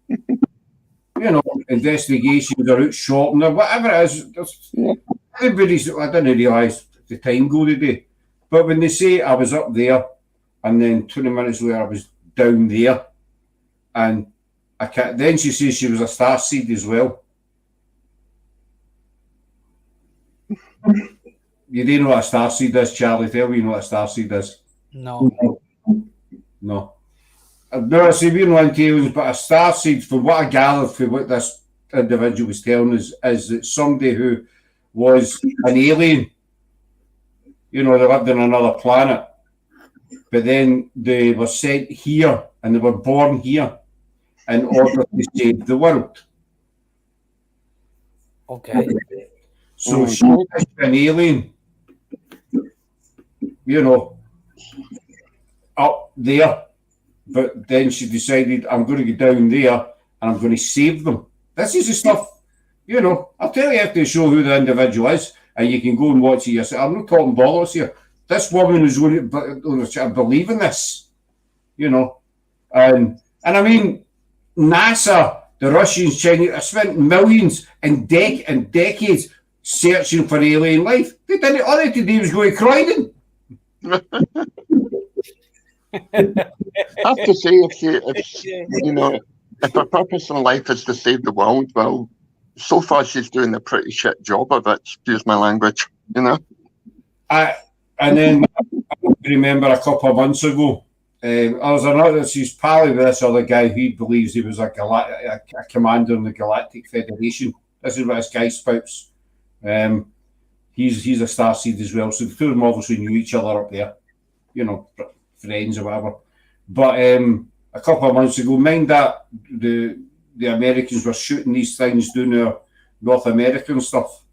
You know, investigations are out shopping or whatever it is. Everybody's, I didn't realise the time go today. But when they say I was up there and then 20 minutes later I was down there, and I can't, then she says she was a starseed as well. You don't know what a starseed is, Charlie. Tell me you know what a starseed is. No. I've never seen we're not into aliens, but a starseed, from what I gathered from what this individual was telling us, is that somebody who was an alien, you know, they lived on another planet, but then they were sent here and they were born here in order to save the world. Okay. So she was an alien, you know, up there, but then she decided, I'm going to go down there and I'm going to save them. This is the stuff, you know, I'll tell you after the show who the individual is, and you can go and watch it yourself. I'm not talking bollocks here. This woman is going to believe in this, you know. And I mean, NASA, the Russians, Chinese, have spent millions and decades searching for alien life. They didn't, all they had to do was go to Croydon. I have to say, if her purpose in life is to save the world, well, so far she's doing a pretty shit job of it, excuse my language, you know. And then I remember a couple of months ago, I was another, she's pally with this other guy who believes he was a commander in the Galactic Federation. This is what this guy spouts. He's a starseed as well, so the two of them obviously knew each other up there, you know, friends or whatever. But a couple of months ago, mind that the Americans were shooting these things down their North American stuff.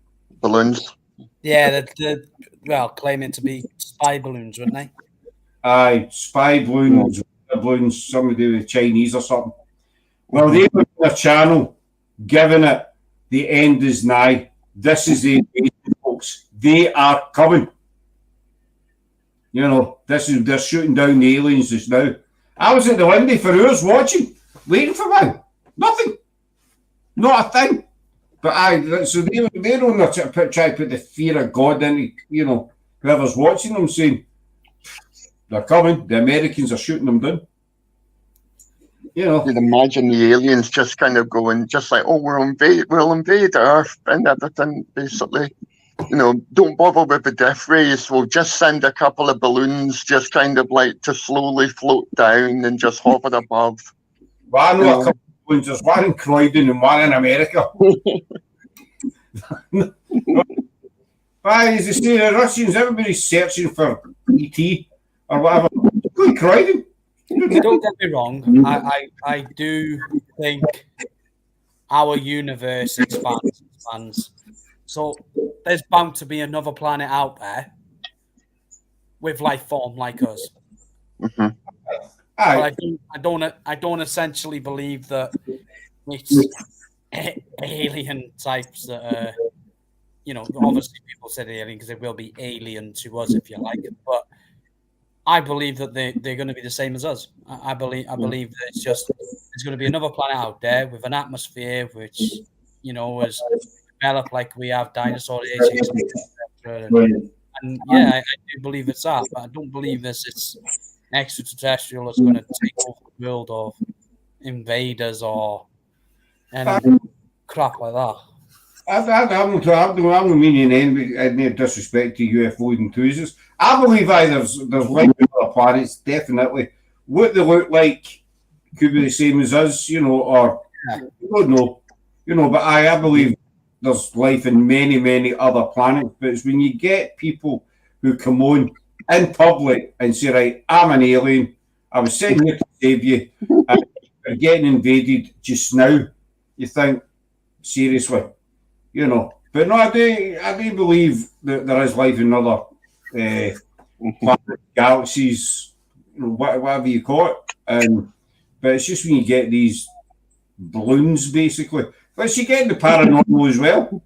Balloons. Yeah, well, claiming to be spy balloons, wouldn't they? Aye, spy balloons, somebody with Chinese or something. Well, they were on a channel giving it the end is nigh. This is the invasion, folks. They are coming. You know, they're shooting down the aliens just now. I was at the window for hours watching, waiting for one. Nothing. Not a thing. But so they're on their try to put the fear of God into, you know, whoever's watching them, saying they're coming. The Americans are shooting them down. You know, you'd imagine the aliens just kind of going, just like, oh, we'll invade Earth and everything, basically. You know, don't bother with the death rays. We'll just send a couple of balloons, just kind of like to slowly float down and just hover above. Well, I know a couple of balloons. There's one in Croydon and one in America. As they say, the Russians, everybody's searching for ET or whatever. Go to Croydon. Don't get me wrong. I do think our universe expands. So there's bound to be another planet out there with life form like us. Mm-hmm. But I don't essentially believe that it's alien types that are, you know, obviously people said alien because it will be alien to us if you like. But I believe that they're going to be the same as us. I believe that it's just there's going to be another planet out there with an atmosphere which is developed like we have dinosaur age, etc. And yeah, I do believe it's that, but I don't believe it's extraterrestrial that's going to take over the world or invade us or any crap like that. I'm not meaning any disrespect to UFOs and enthusiasts. I believe there's life on other planets, definitely. What they look like could be the same as us, or I don't know, but I believe there's life in many, many other planets. But it's when you get people who come on in public and say, right, I'm an alien, I was sent here to save you, and you're getting invaded just now, you think, seriously? But no, I do believe that there is life in other planets, galaxies, whatever you call it. But it's just when you get these balloons, basically. But you get the paranormal as well.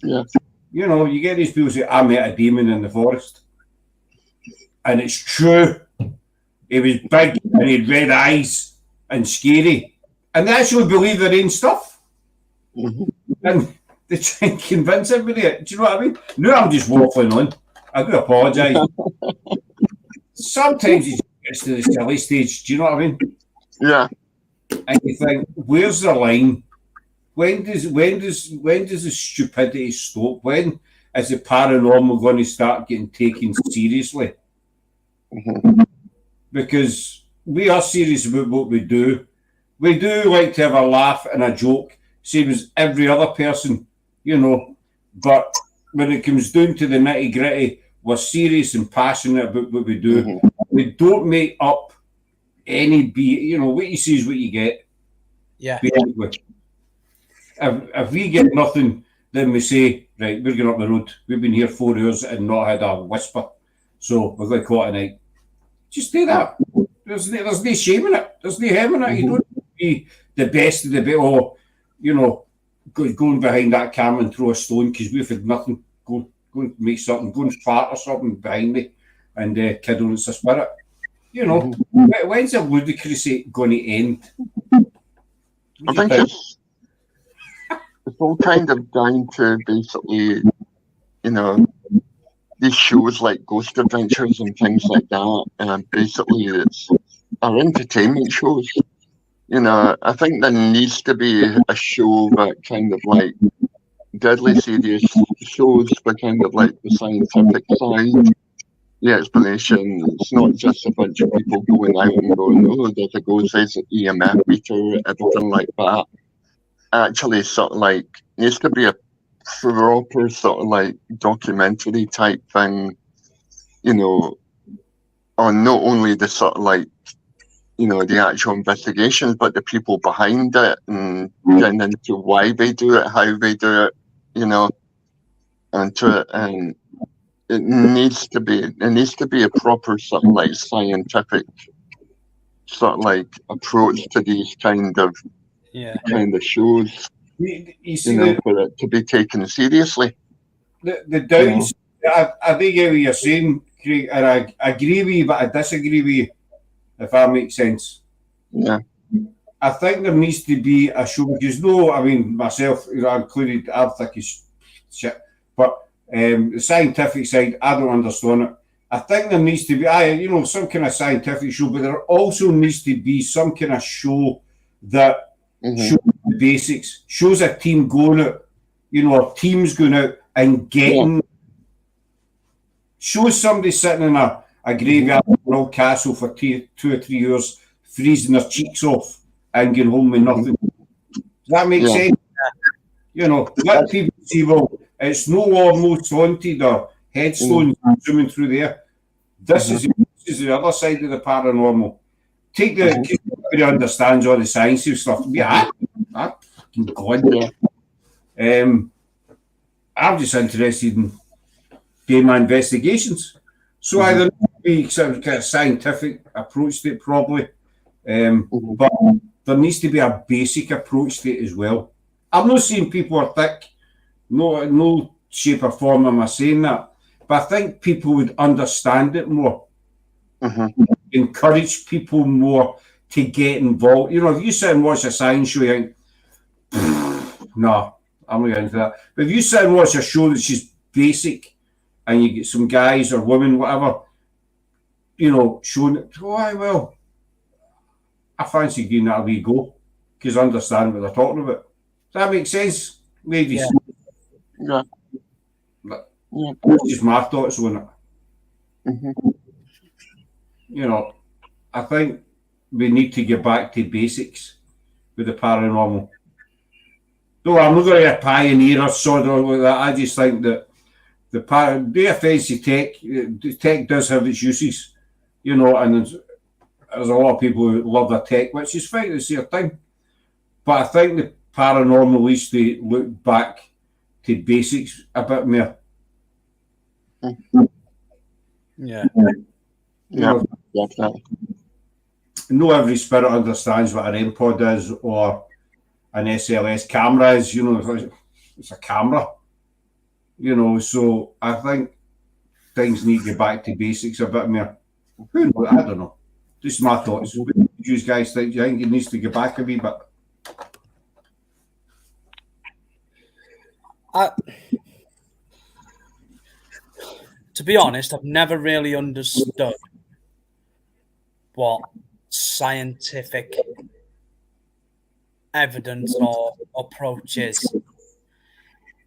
Yeah. You get these people say, I met a demon in the forest. And it's true. He was big and he had red eyes and scary. And they actually believe their own stuff. And they try and convince everybody. Do you know what I mean? No, I'm just waffling on. I do apologise. Sometimes it gets to the silly stage. Do you know what I mean? Yeah. And you think, where's the line? When does the stupidity stop? When is the paranormal going to start getting taken seriously? Because we are serious about what we do. We do like to have a laugh and a joke, same as every other person, But when it comes down to the nitty gritty, we're serious and passionate about what we do. We don't make up any what you see is what you get. Yeah. If we get nothing, then we say, right, we're going up the road. We've been here 4 hours and not had a whisper. So we're going to call it a night. Just do that. There's no shame in it. There's no harm in it. You don't have to be the best of the bit, or, going behind that camera and throw a stone because we've had nothing. Go and make something, go and fart or something behind me and kid on it's a spirit. When's the ludicrousy going to end? I think it's all kind of down to basically, these shows like Ghost Adventures and things like that. And basically, it's our entertainment shows. I think there needs to be a show that kind of like deadly serious shows the kind of like the scientific side, the explanation. It's not just a bunch of people going out and going, oh, there's a ghost, there's an EMF meter, everything like that. Actually, sort of like, needs to be a proper sort of like documentary type thing, on not only the sort of like, the actual investigations, but the people behind it and getting into why they do it, how they do it, and it needs to be a proper sort of like scientific sort of like approach to these kind of shows, you see for it to be taken seriously. The downs, I do get what you're saying, Craig, and I agree with you, but I disagree with you, if that makes sense. Yeah. I think there needs to be a show, because myself, included, I think it's shit, but the scientific side, I don't understand it. I think there needs to be, some kind of scientific show, but there also needs to be some kind of show that shows the basics, shows a team going out, a team's going out and getting, shows somebody sitting in a graveyard in an old castle for 2 or 3 hours, freezing their cheeks off and going home with nothing. Does that make sense? Let people see, well, it's no almost haunted or headstones zooming through there. This is the other side of the paranormal. Take everybody understands all the sciencey stuff. Yeah, I'm God. I'm just interested in doing my investigations. So either be some kind of scientific approach to it, probably, but there needs to be a basic approach to it as well. I'm not saying people are thick, no shape or form am I saying that, but I think people would understand it more encourage people more to get involved. You know, if you sit and watch a science show, you think, no, I'm not into that. But if you sit and watch a show that's just basic, and you get some guys or women, whatever, you know, showing it, oh, well, I fancy giving that a wee go because I understand what they're talking about. Does that make sense, ladies? Yeah. That's just my thoughts on it. You know, I think we need to get back to basics with the paranormal. No, I'm not going to be a pioneer or sort of like that. I just think that the offensive tech does have its uses, you know, and there's a lot of people who love their tech, which is fine, it's their thing. But I think the paranormal needs to look back to basics a bit more. Yeah. Yeah, definitely. Not every spirit understands what an M-pod is or an SLS camera is, you know, it's a camera. You know, so I think things need to get back to basics a bit more. Who knows? I don't know. Just my thoughts. What do you guys think? Do you think it needs to get back a wee bit? To be honest, I've never really understood what scientific evidence or approach is.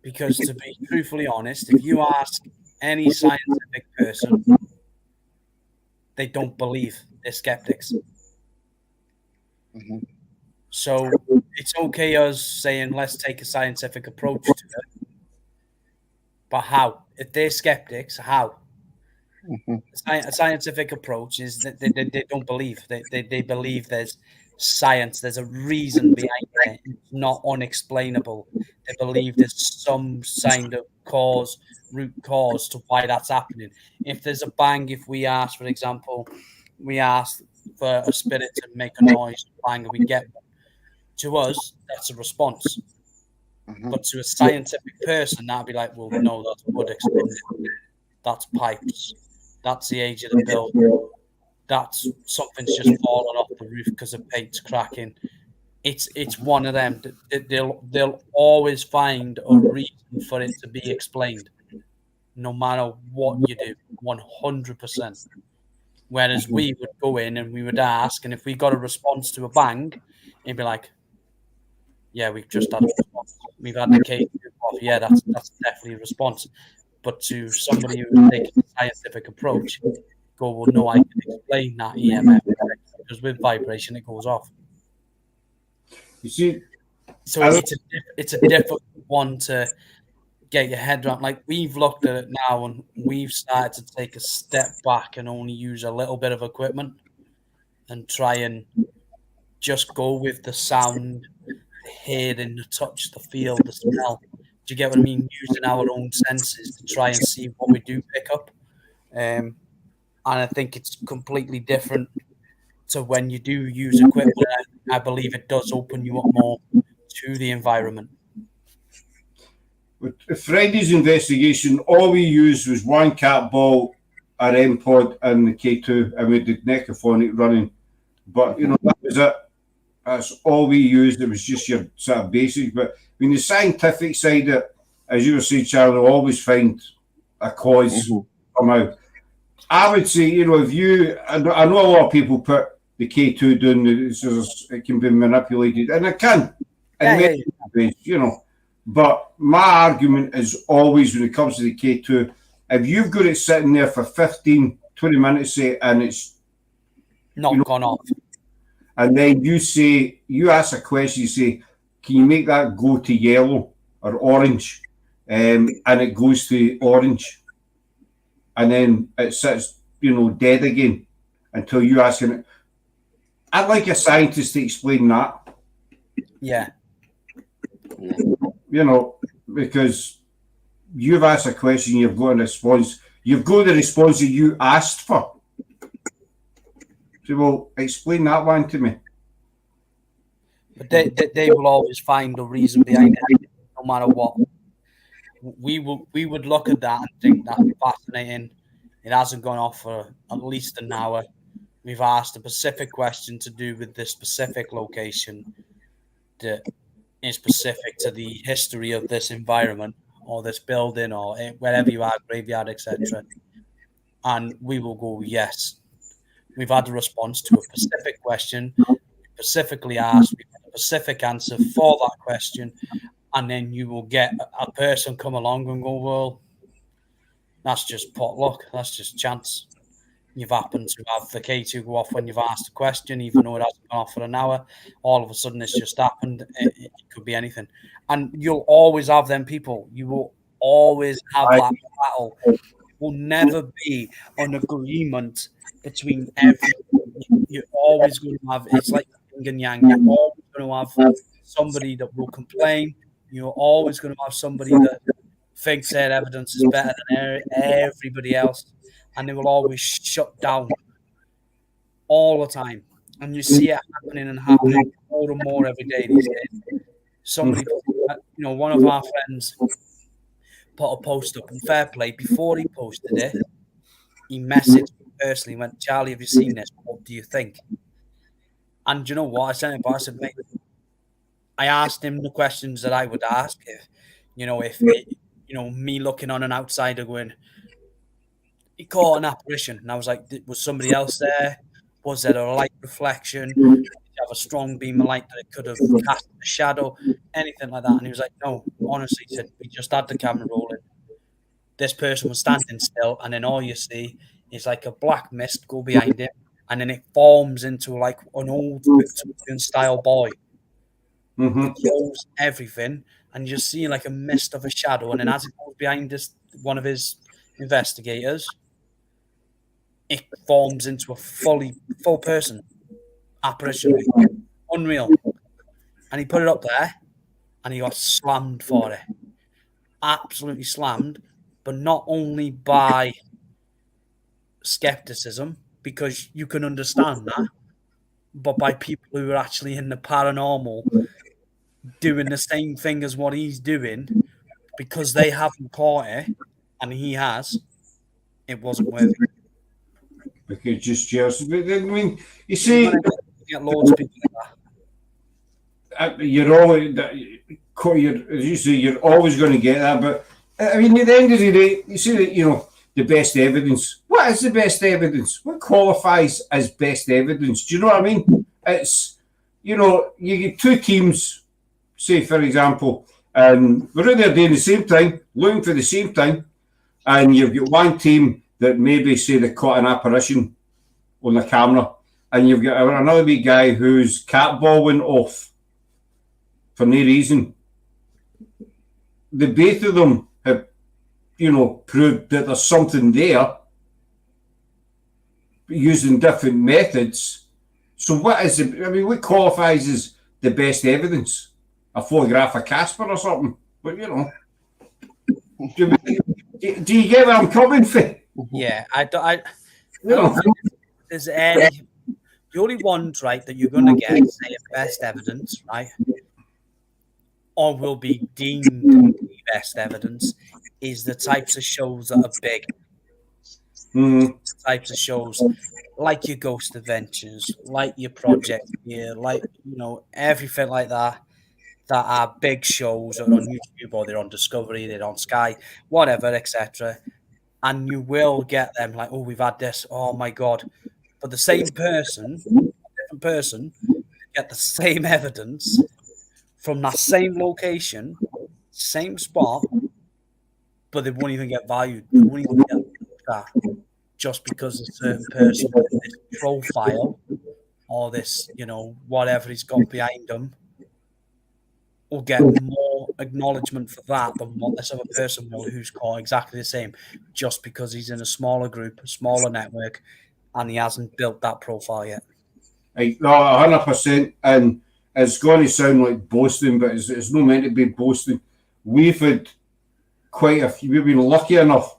Because to be truthfully honest, if you ask any scientific person, they don't believe. They're skeptics. So it's okay us saying, let's take a scientific approach to it. But how? If they're skeptics, how? A scientific approach is that they don't believe. They believe there's science, there's a reason behind it. It's not unexplainable. They believe there's some kind of root cause to why that's happening. If there's a bang, if we ask, for example, we ask for a spirit to make a noise, bang, and we get one. To us, that's a response. But to a scientific person, that'd be like, well, no, that's wood exploding. That's pipes. That's the age of the building. That's something's just fallen off the roof because the paint's cracking. It's one of them. They'll always find a reason for it to be explained, no matter what you do, 100%. Whereas we would go in and we would ask, and if we got a response to a bang, it'd be like, yeah, we've just had a response. We've had the case off. Yeah, that's definitely a response. But to somebody who's taking a scientific approach, go, well, no, I can explain that EMF because with vibration it goes off. You see, so it's a difficult one to get your head around. Like, we've looked at it now and we've started to take a step back and only use a little bit of equipment and try and just go with the sound, the hearing, the touch, the feel, the smell. Do you get what I mean? Using our own senses to try and see what we do pick up. And I think it's completely different to when you do use equipment. I believe it does open you up more to the environment. With Freddy's investigation, all we used was one cat ball, our M-pod, and the K2, and we did Necaphonic running. But, you know, that was it. That's all we used. It was just your sort of basics. But I mean, the scientific side of it, as you were saying, Charlie, will always find a cause somehow. I would say, you know, if you, I know a lot of people put the K2 down so it can be manipulated, and it can, in many ways, you know. But my argument is always, when it comes to the K2, if you've got it sitting there for 15, 20 minutes, say, and it's not gone off, and then you ask a question, you say, can you make that go to yellow or orange? And it goes to orange. And then it sits, you know, dead again until you ask it. I'd like a scientist to explain that. Yeah. You know, because you've asked a question, you've got a response. You've got the response that you asked for. So, well, explain that one to me. But they will always find a reason behind it, no matter what. We would look at that and think that's fascinating. It hasn't gone off for at least an hour. We've asked a specific question to do with this specific location that is specific to the history of this environment or this building or wherever you are, graveyard, etc. And we will go, yes. We've had a response to a specific question, specifically asked, we've had a specific answer for that question, and then you will get a person come along and go, well, that's just potluck, that's just chance. You've happened to have the K2 go off when you've asked a question, even though it hasn't gone off for an hour. All of a sudden, it's just happened. It could be anything. And you'll always have them people. You will always have that battle. It will never be an agreement between everyone. You're always going to have, it's like yin and yang. You're always going to have somebody that will complain. You're always going to have somebody that thinks their evidence is better than everybody else. And they will always shut down all the time. And you see it happening and happening more and more every day these days. Somebody, one of our friends put a post up, and fair play, before he posted it, he messaged me personally, went, Charlie, have you seen this? What do you think? And you know what? I sent him back. I said, mate, I asked him the questions that I would ask if me looking on an outsider going, he caught an apparition, and I was like, was somebody else there? Was there a light reflection? Did you have a strong beam of light that it could have cast a shadow? Anything like that? And he was like, no, honestly, he said, we just had the camera rolling. This person was standing still, and then all you see is like a black mist go behind him, and then it forms into like an old Victorian style boy. It shows everything, and you just see like a mist of a shadow, and then as it goes behind one of his investigators, it forms into a full person apparition. Unreal. And he put it up there and he got slammed for it. Absolutely slammed, but not only by skepticism, because you can understand that, but by people who are actually in the paranormal doing the same thing as what he's doing, because they haven't caught it and he has. It wasn't worth it. Because just I mean, you see, you get loads of people like that. You're always, as you say, you're always going to get that. But I mean, at the end of the day, you see that the best evidence. What is the best evidence? What qualifies as best evidence? Do you know what I mean? It's you get two teams, say for example, and we're in there doing the same thing, looking for the same thing, and you've got one team that maybe say they caught an apparition on the camera, and you've got another wee guy whose cat ball went off for no reason. The both of them have, proved that there's something there using different methods. So what qualifies as the best evidence? A photograph of Casper or something? But, do you get where I'm coming from? Yeah, I don't think there's any. The only ones, right, that you're going to get, say, best evidence, right, or will be deemed the best evidence, is the types of shows that are big. The types of shows like your Ghost Adventures, like your Project Here, like, everything like that are big shows that are on YouTube or they're on Discovery, they're on Sky, whatever, etc. And you will get them like, oh, we've had this. Oh, my God. But the same person, different person, get the same evidence from that same location, same spot, but they won't even get valued. They won't even get that just because a certain person with this profile or this, whatever he's got behind them will get more acknowledgement for that than what this other person will who's caught exactly the same, just because he's in a smaller group, a smaller network, and he hasn't built that profile yet. No, 100%. And it's going to sound like boasting, but it's not meant to be boasting. We've had quite a few. We've been lucky enough.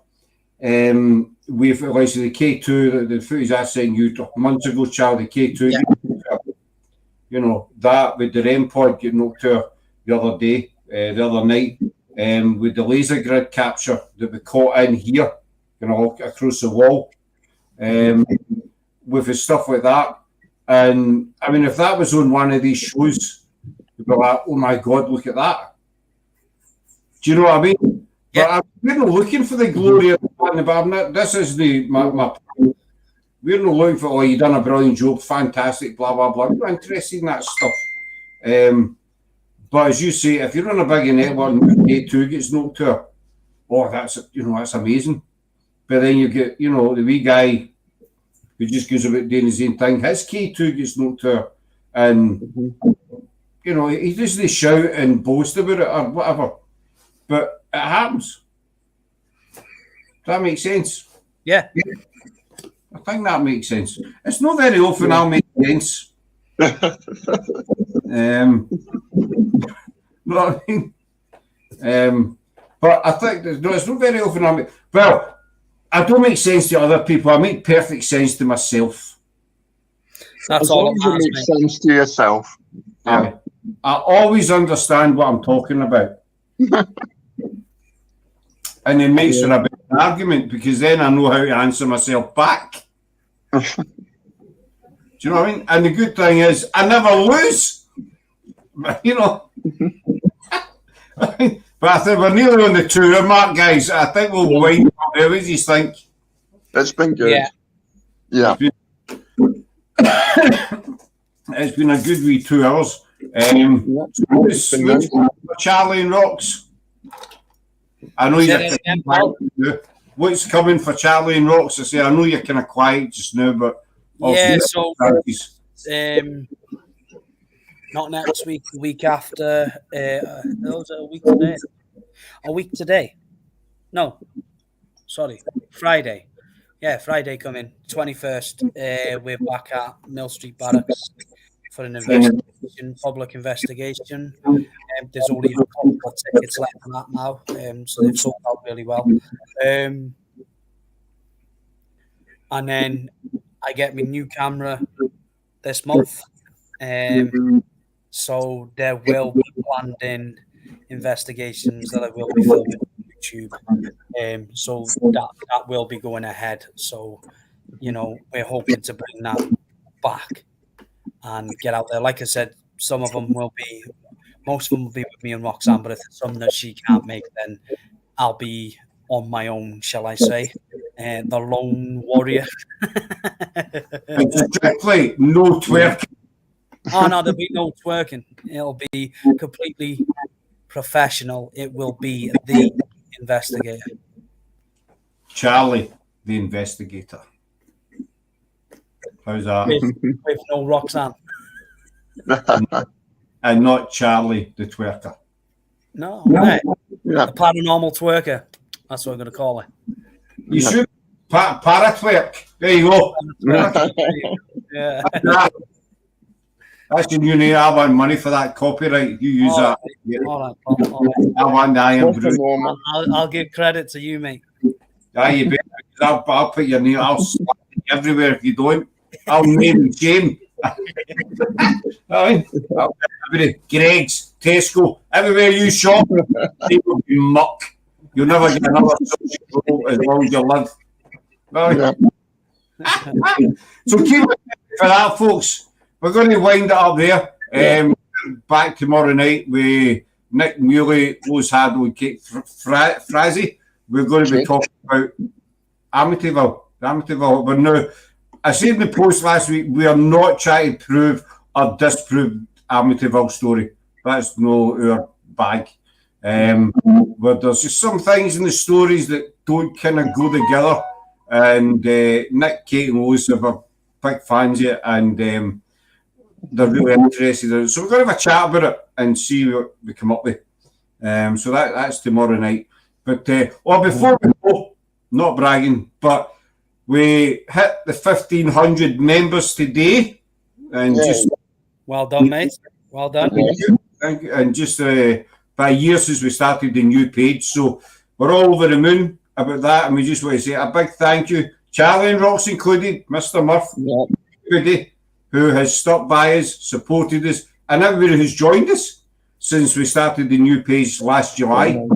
We've like the K2, the footage I sent you months ago, Charlie, K2. Yeah. That with the REM pod getting knocked to the other day, the other night, with the laser grid capture that we caught in here, across the wall, with the stuff like that. And I mean, if that was on one of these shows, you'd be like, oh my God, look at that. Do you know what I mean? Yeah. But we're not looking for the glory of the band. This is my we're not looking for, oh, you done a brilliant job, fantastic, blah, blah, blah. We're not interested in that stuff. But as you say, if you're on a big network and K2 gets knocked to her, oh, that's amazing. But then you get, the wee guy who just goes about doing his own thing, his K2 gets knocked to her, and, he doesn't shout and boast about it or whatever. But it happens. Does that make sense? Yeah. I think that makes sense. It's not very often I'll make sense. Know what I mean? But I think it's not very often I'll make... Well, I don't make sense to other people. I make perfect sense to myself. That's as all long as it makes sense to yourself. I always understand what I'm talking about. And it makes for a bit of an argument, because then I know how to answer myself back. Do you know what I mean? And the good thing is, I never lose. But I think we're nearly on the 2 hour mark, guys. I think we'll wind up there. What do you think? It's been good. Yeah. It's been a good wee 2 hours. Charlie and Rocks. I know you're what's coming for Charlie and Rocks? I say, I know you're kind of quiet just now, but not next week, the week after. Those are a week today. No, sorry, Friday. Yeah, Friday coming, 21st. We're back at Mill Street Barracks for an investigation, public investigation. There's only a couple of tickets left on that now, so they've sold out really well. And then I get my new camera this month. So there will be planned in investigations that I will be filming on YouTube. So that will be going ahead. So, we're hoping to bring that back and get out there. Like I said, most of them will be with me and Roxanne, but if there's some that she can't make, then I'll be on my own, shall I say. The lone warrior. Strictly no twerking. Oh, no, there'll be no twerking. It'll be completely professional. It will be the investigator. Charlie, the investigator. How's that? With no Roxanne. And not Charlie, the twerker. No, right. The paranormal twerker. That's what I'm going to call it. You should. Para-twerk. There you go. Yeah. That's your new name. I want money for that copyright. You use that. All right. I want the Iron Brew. I'll give credit to you, mate. Yeah, you better. I'll put your name. I'll slap you everywhere if you don't. I'll name and shame. Greg's, Tesco, everywhere you shop, they will be muck. You'll never get another social role as long as you live. Right. So keep it for that, folks. We're going to wind it up there. Back tomorrow night with Nick Muley, Rose Haddle, and Kate Frazzy. We're going to be talking about Amityville. But no, I said in the post last week, we are not trying to prove or disprove Amityville story. That's no our bag. But there's just some things in the stories that don't kind of go together. And Nick, Kate, and Rose are big fans of it, and they're really interested in it. So we're going to have a chat about it and see what we come up with. So that's tomorrow night. But before we go, not bragging, but we hit the 1,500 members today, and just well done, mate. Well done. Thank you. And just by years since we started the new page, so we're all over the moon about that, and we just want to say a big thank you, Charlie and Rox included, Mr. Murph, everybody who has stopped by us, supported us, and everybody who's joined us since we started the new page last July.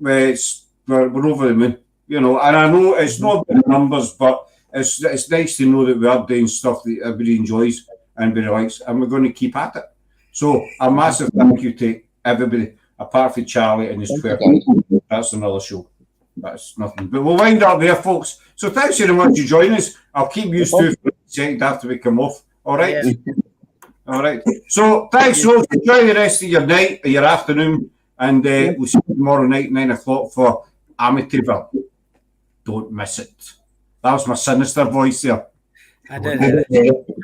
It's we're over the moon, you know. And I know it's not the numbers, but it's nice to know that we are doing stuff that everybody enjoys and everybody likes, and we're going to keep at it. So a massive thank you to everybody, apart from Charlie and his Twitter. That's another show. That's nothing. But we'll wind up there, folks. So thanks very much for joining us. I'll keep you two for a second after we come off. All right? Yeah. All right. So thanks, folks. Enjoy the rest of your night or your afternoon. And we'll see you tomorrow night, 9 o'clock for Amityville. Don't miss it. That was my sinister voice there. I did it.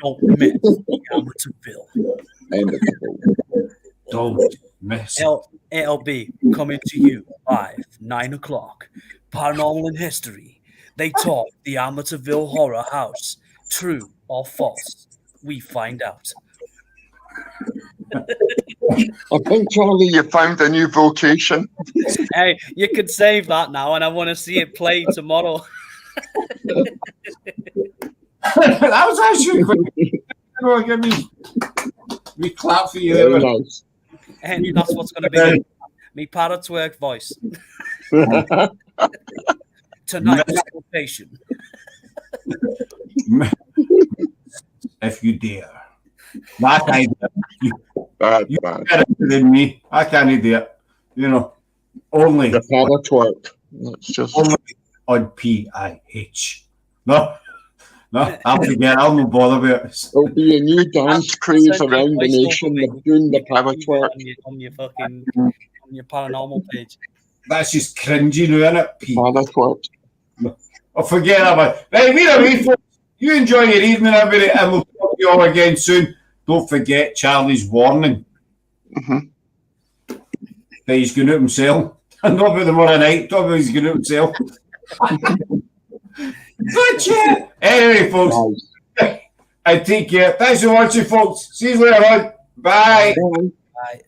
Don't miss Amityville. Don't miss it. It'll be coming to you live, 9 o'clock. Paranormal in History. They talk the Amityville Horror House. True or false? We find out. I think, Charlie, you found a new vocation. Hey, you could save that now, and I want to see it played tomorrow. That was actually quick. Give me clap for you. Very nice. And that's what's going to be me parrot work voice. Tonight's location. If you dare. I can't do it. You Bad. better than me. I can't do it. You know, only The parrot work. It's just only on PIH. No, I'll forget. I'll not bother with it. there'll be a new dance craze around the nation of doing the parrot work. On your paranormal page. That's just cringy now, isn't it? Parrot work. I'll forget about it. Right, we're away, folks. You enjoy your evening, everybody, and we'll talk to you all again soon. Don't forget Charlie's warning. That he's going out himself. Not about tomorrow night. Talk about he's going out himself. Good yeah. Anyway, folks. And take care. Thanks for watching, folks. See you later on. Bye. Bye.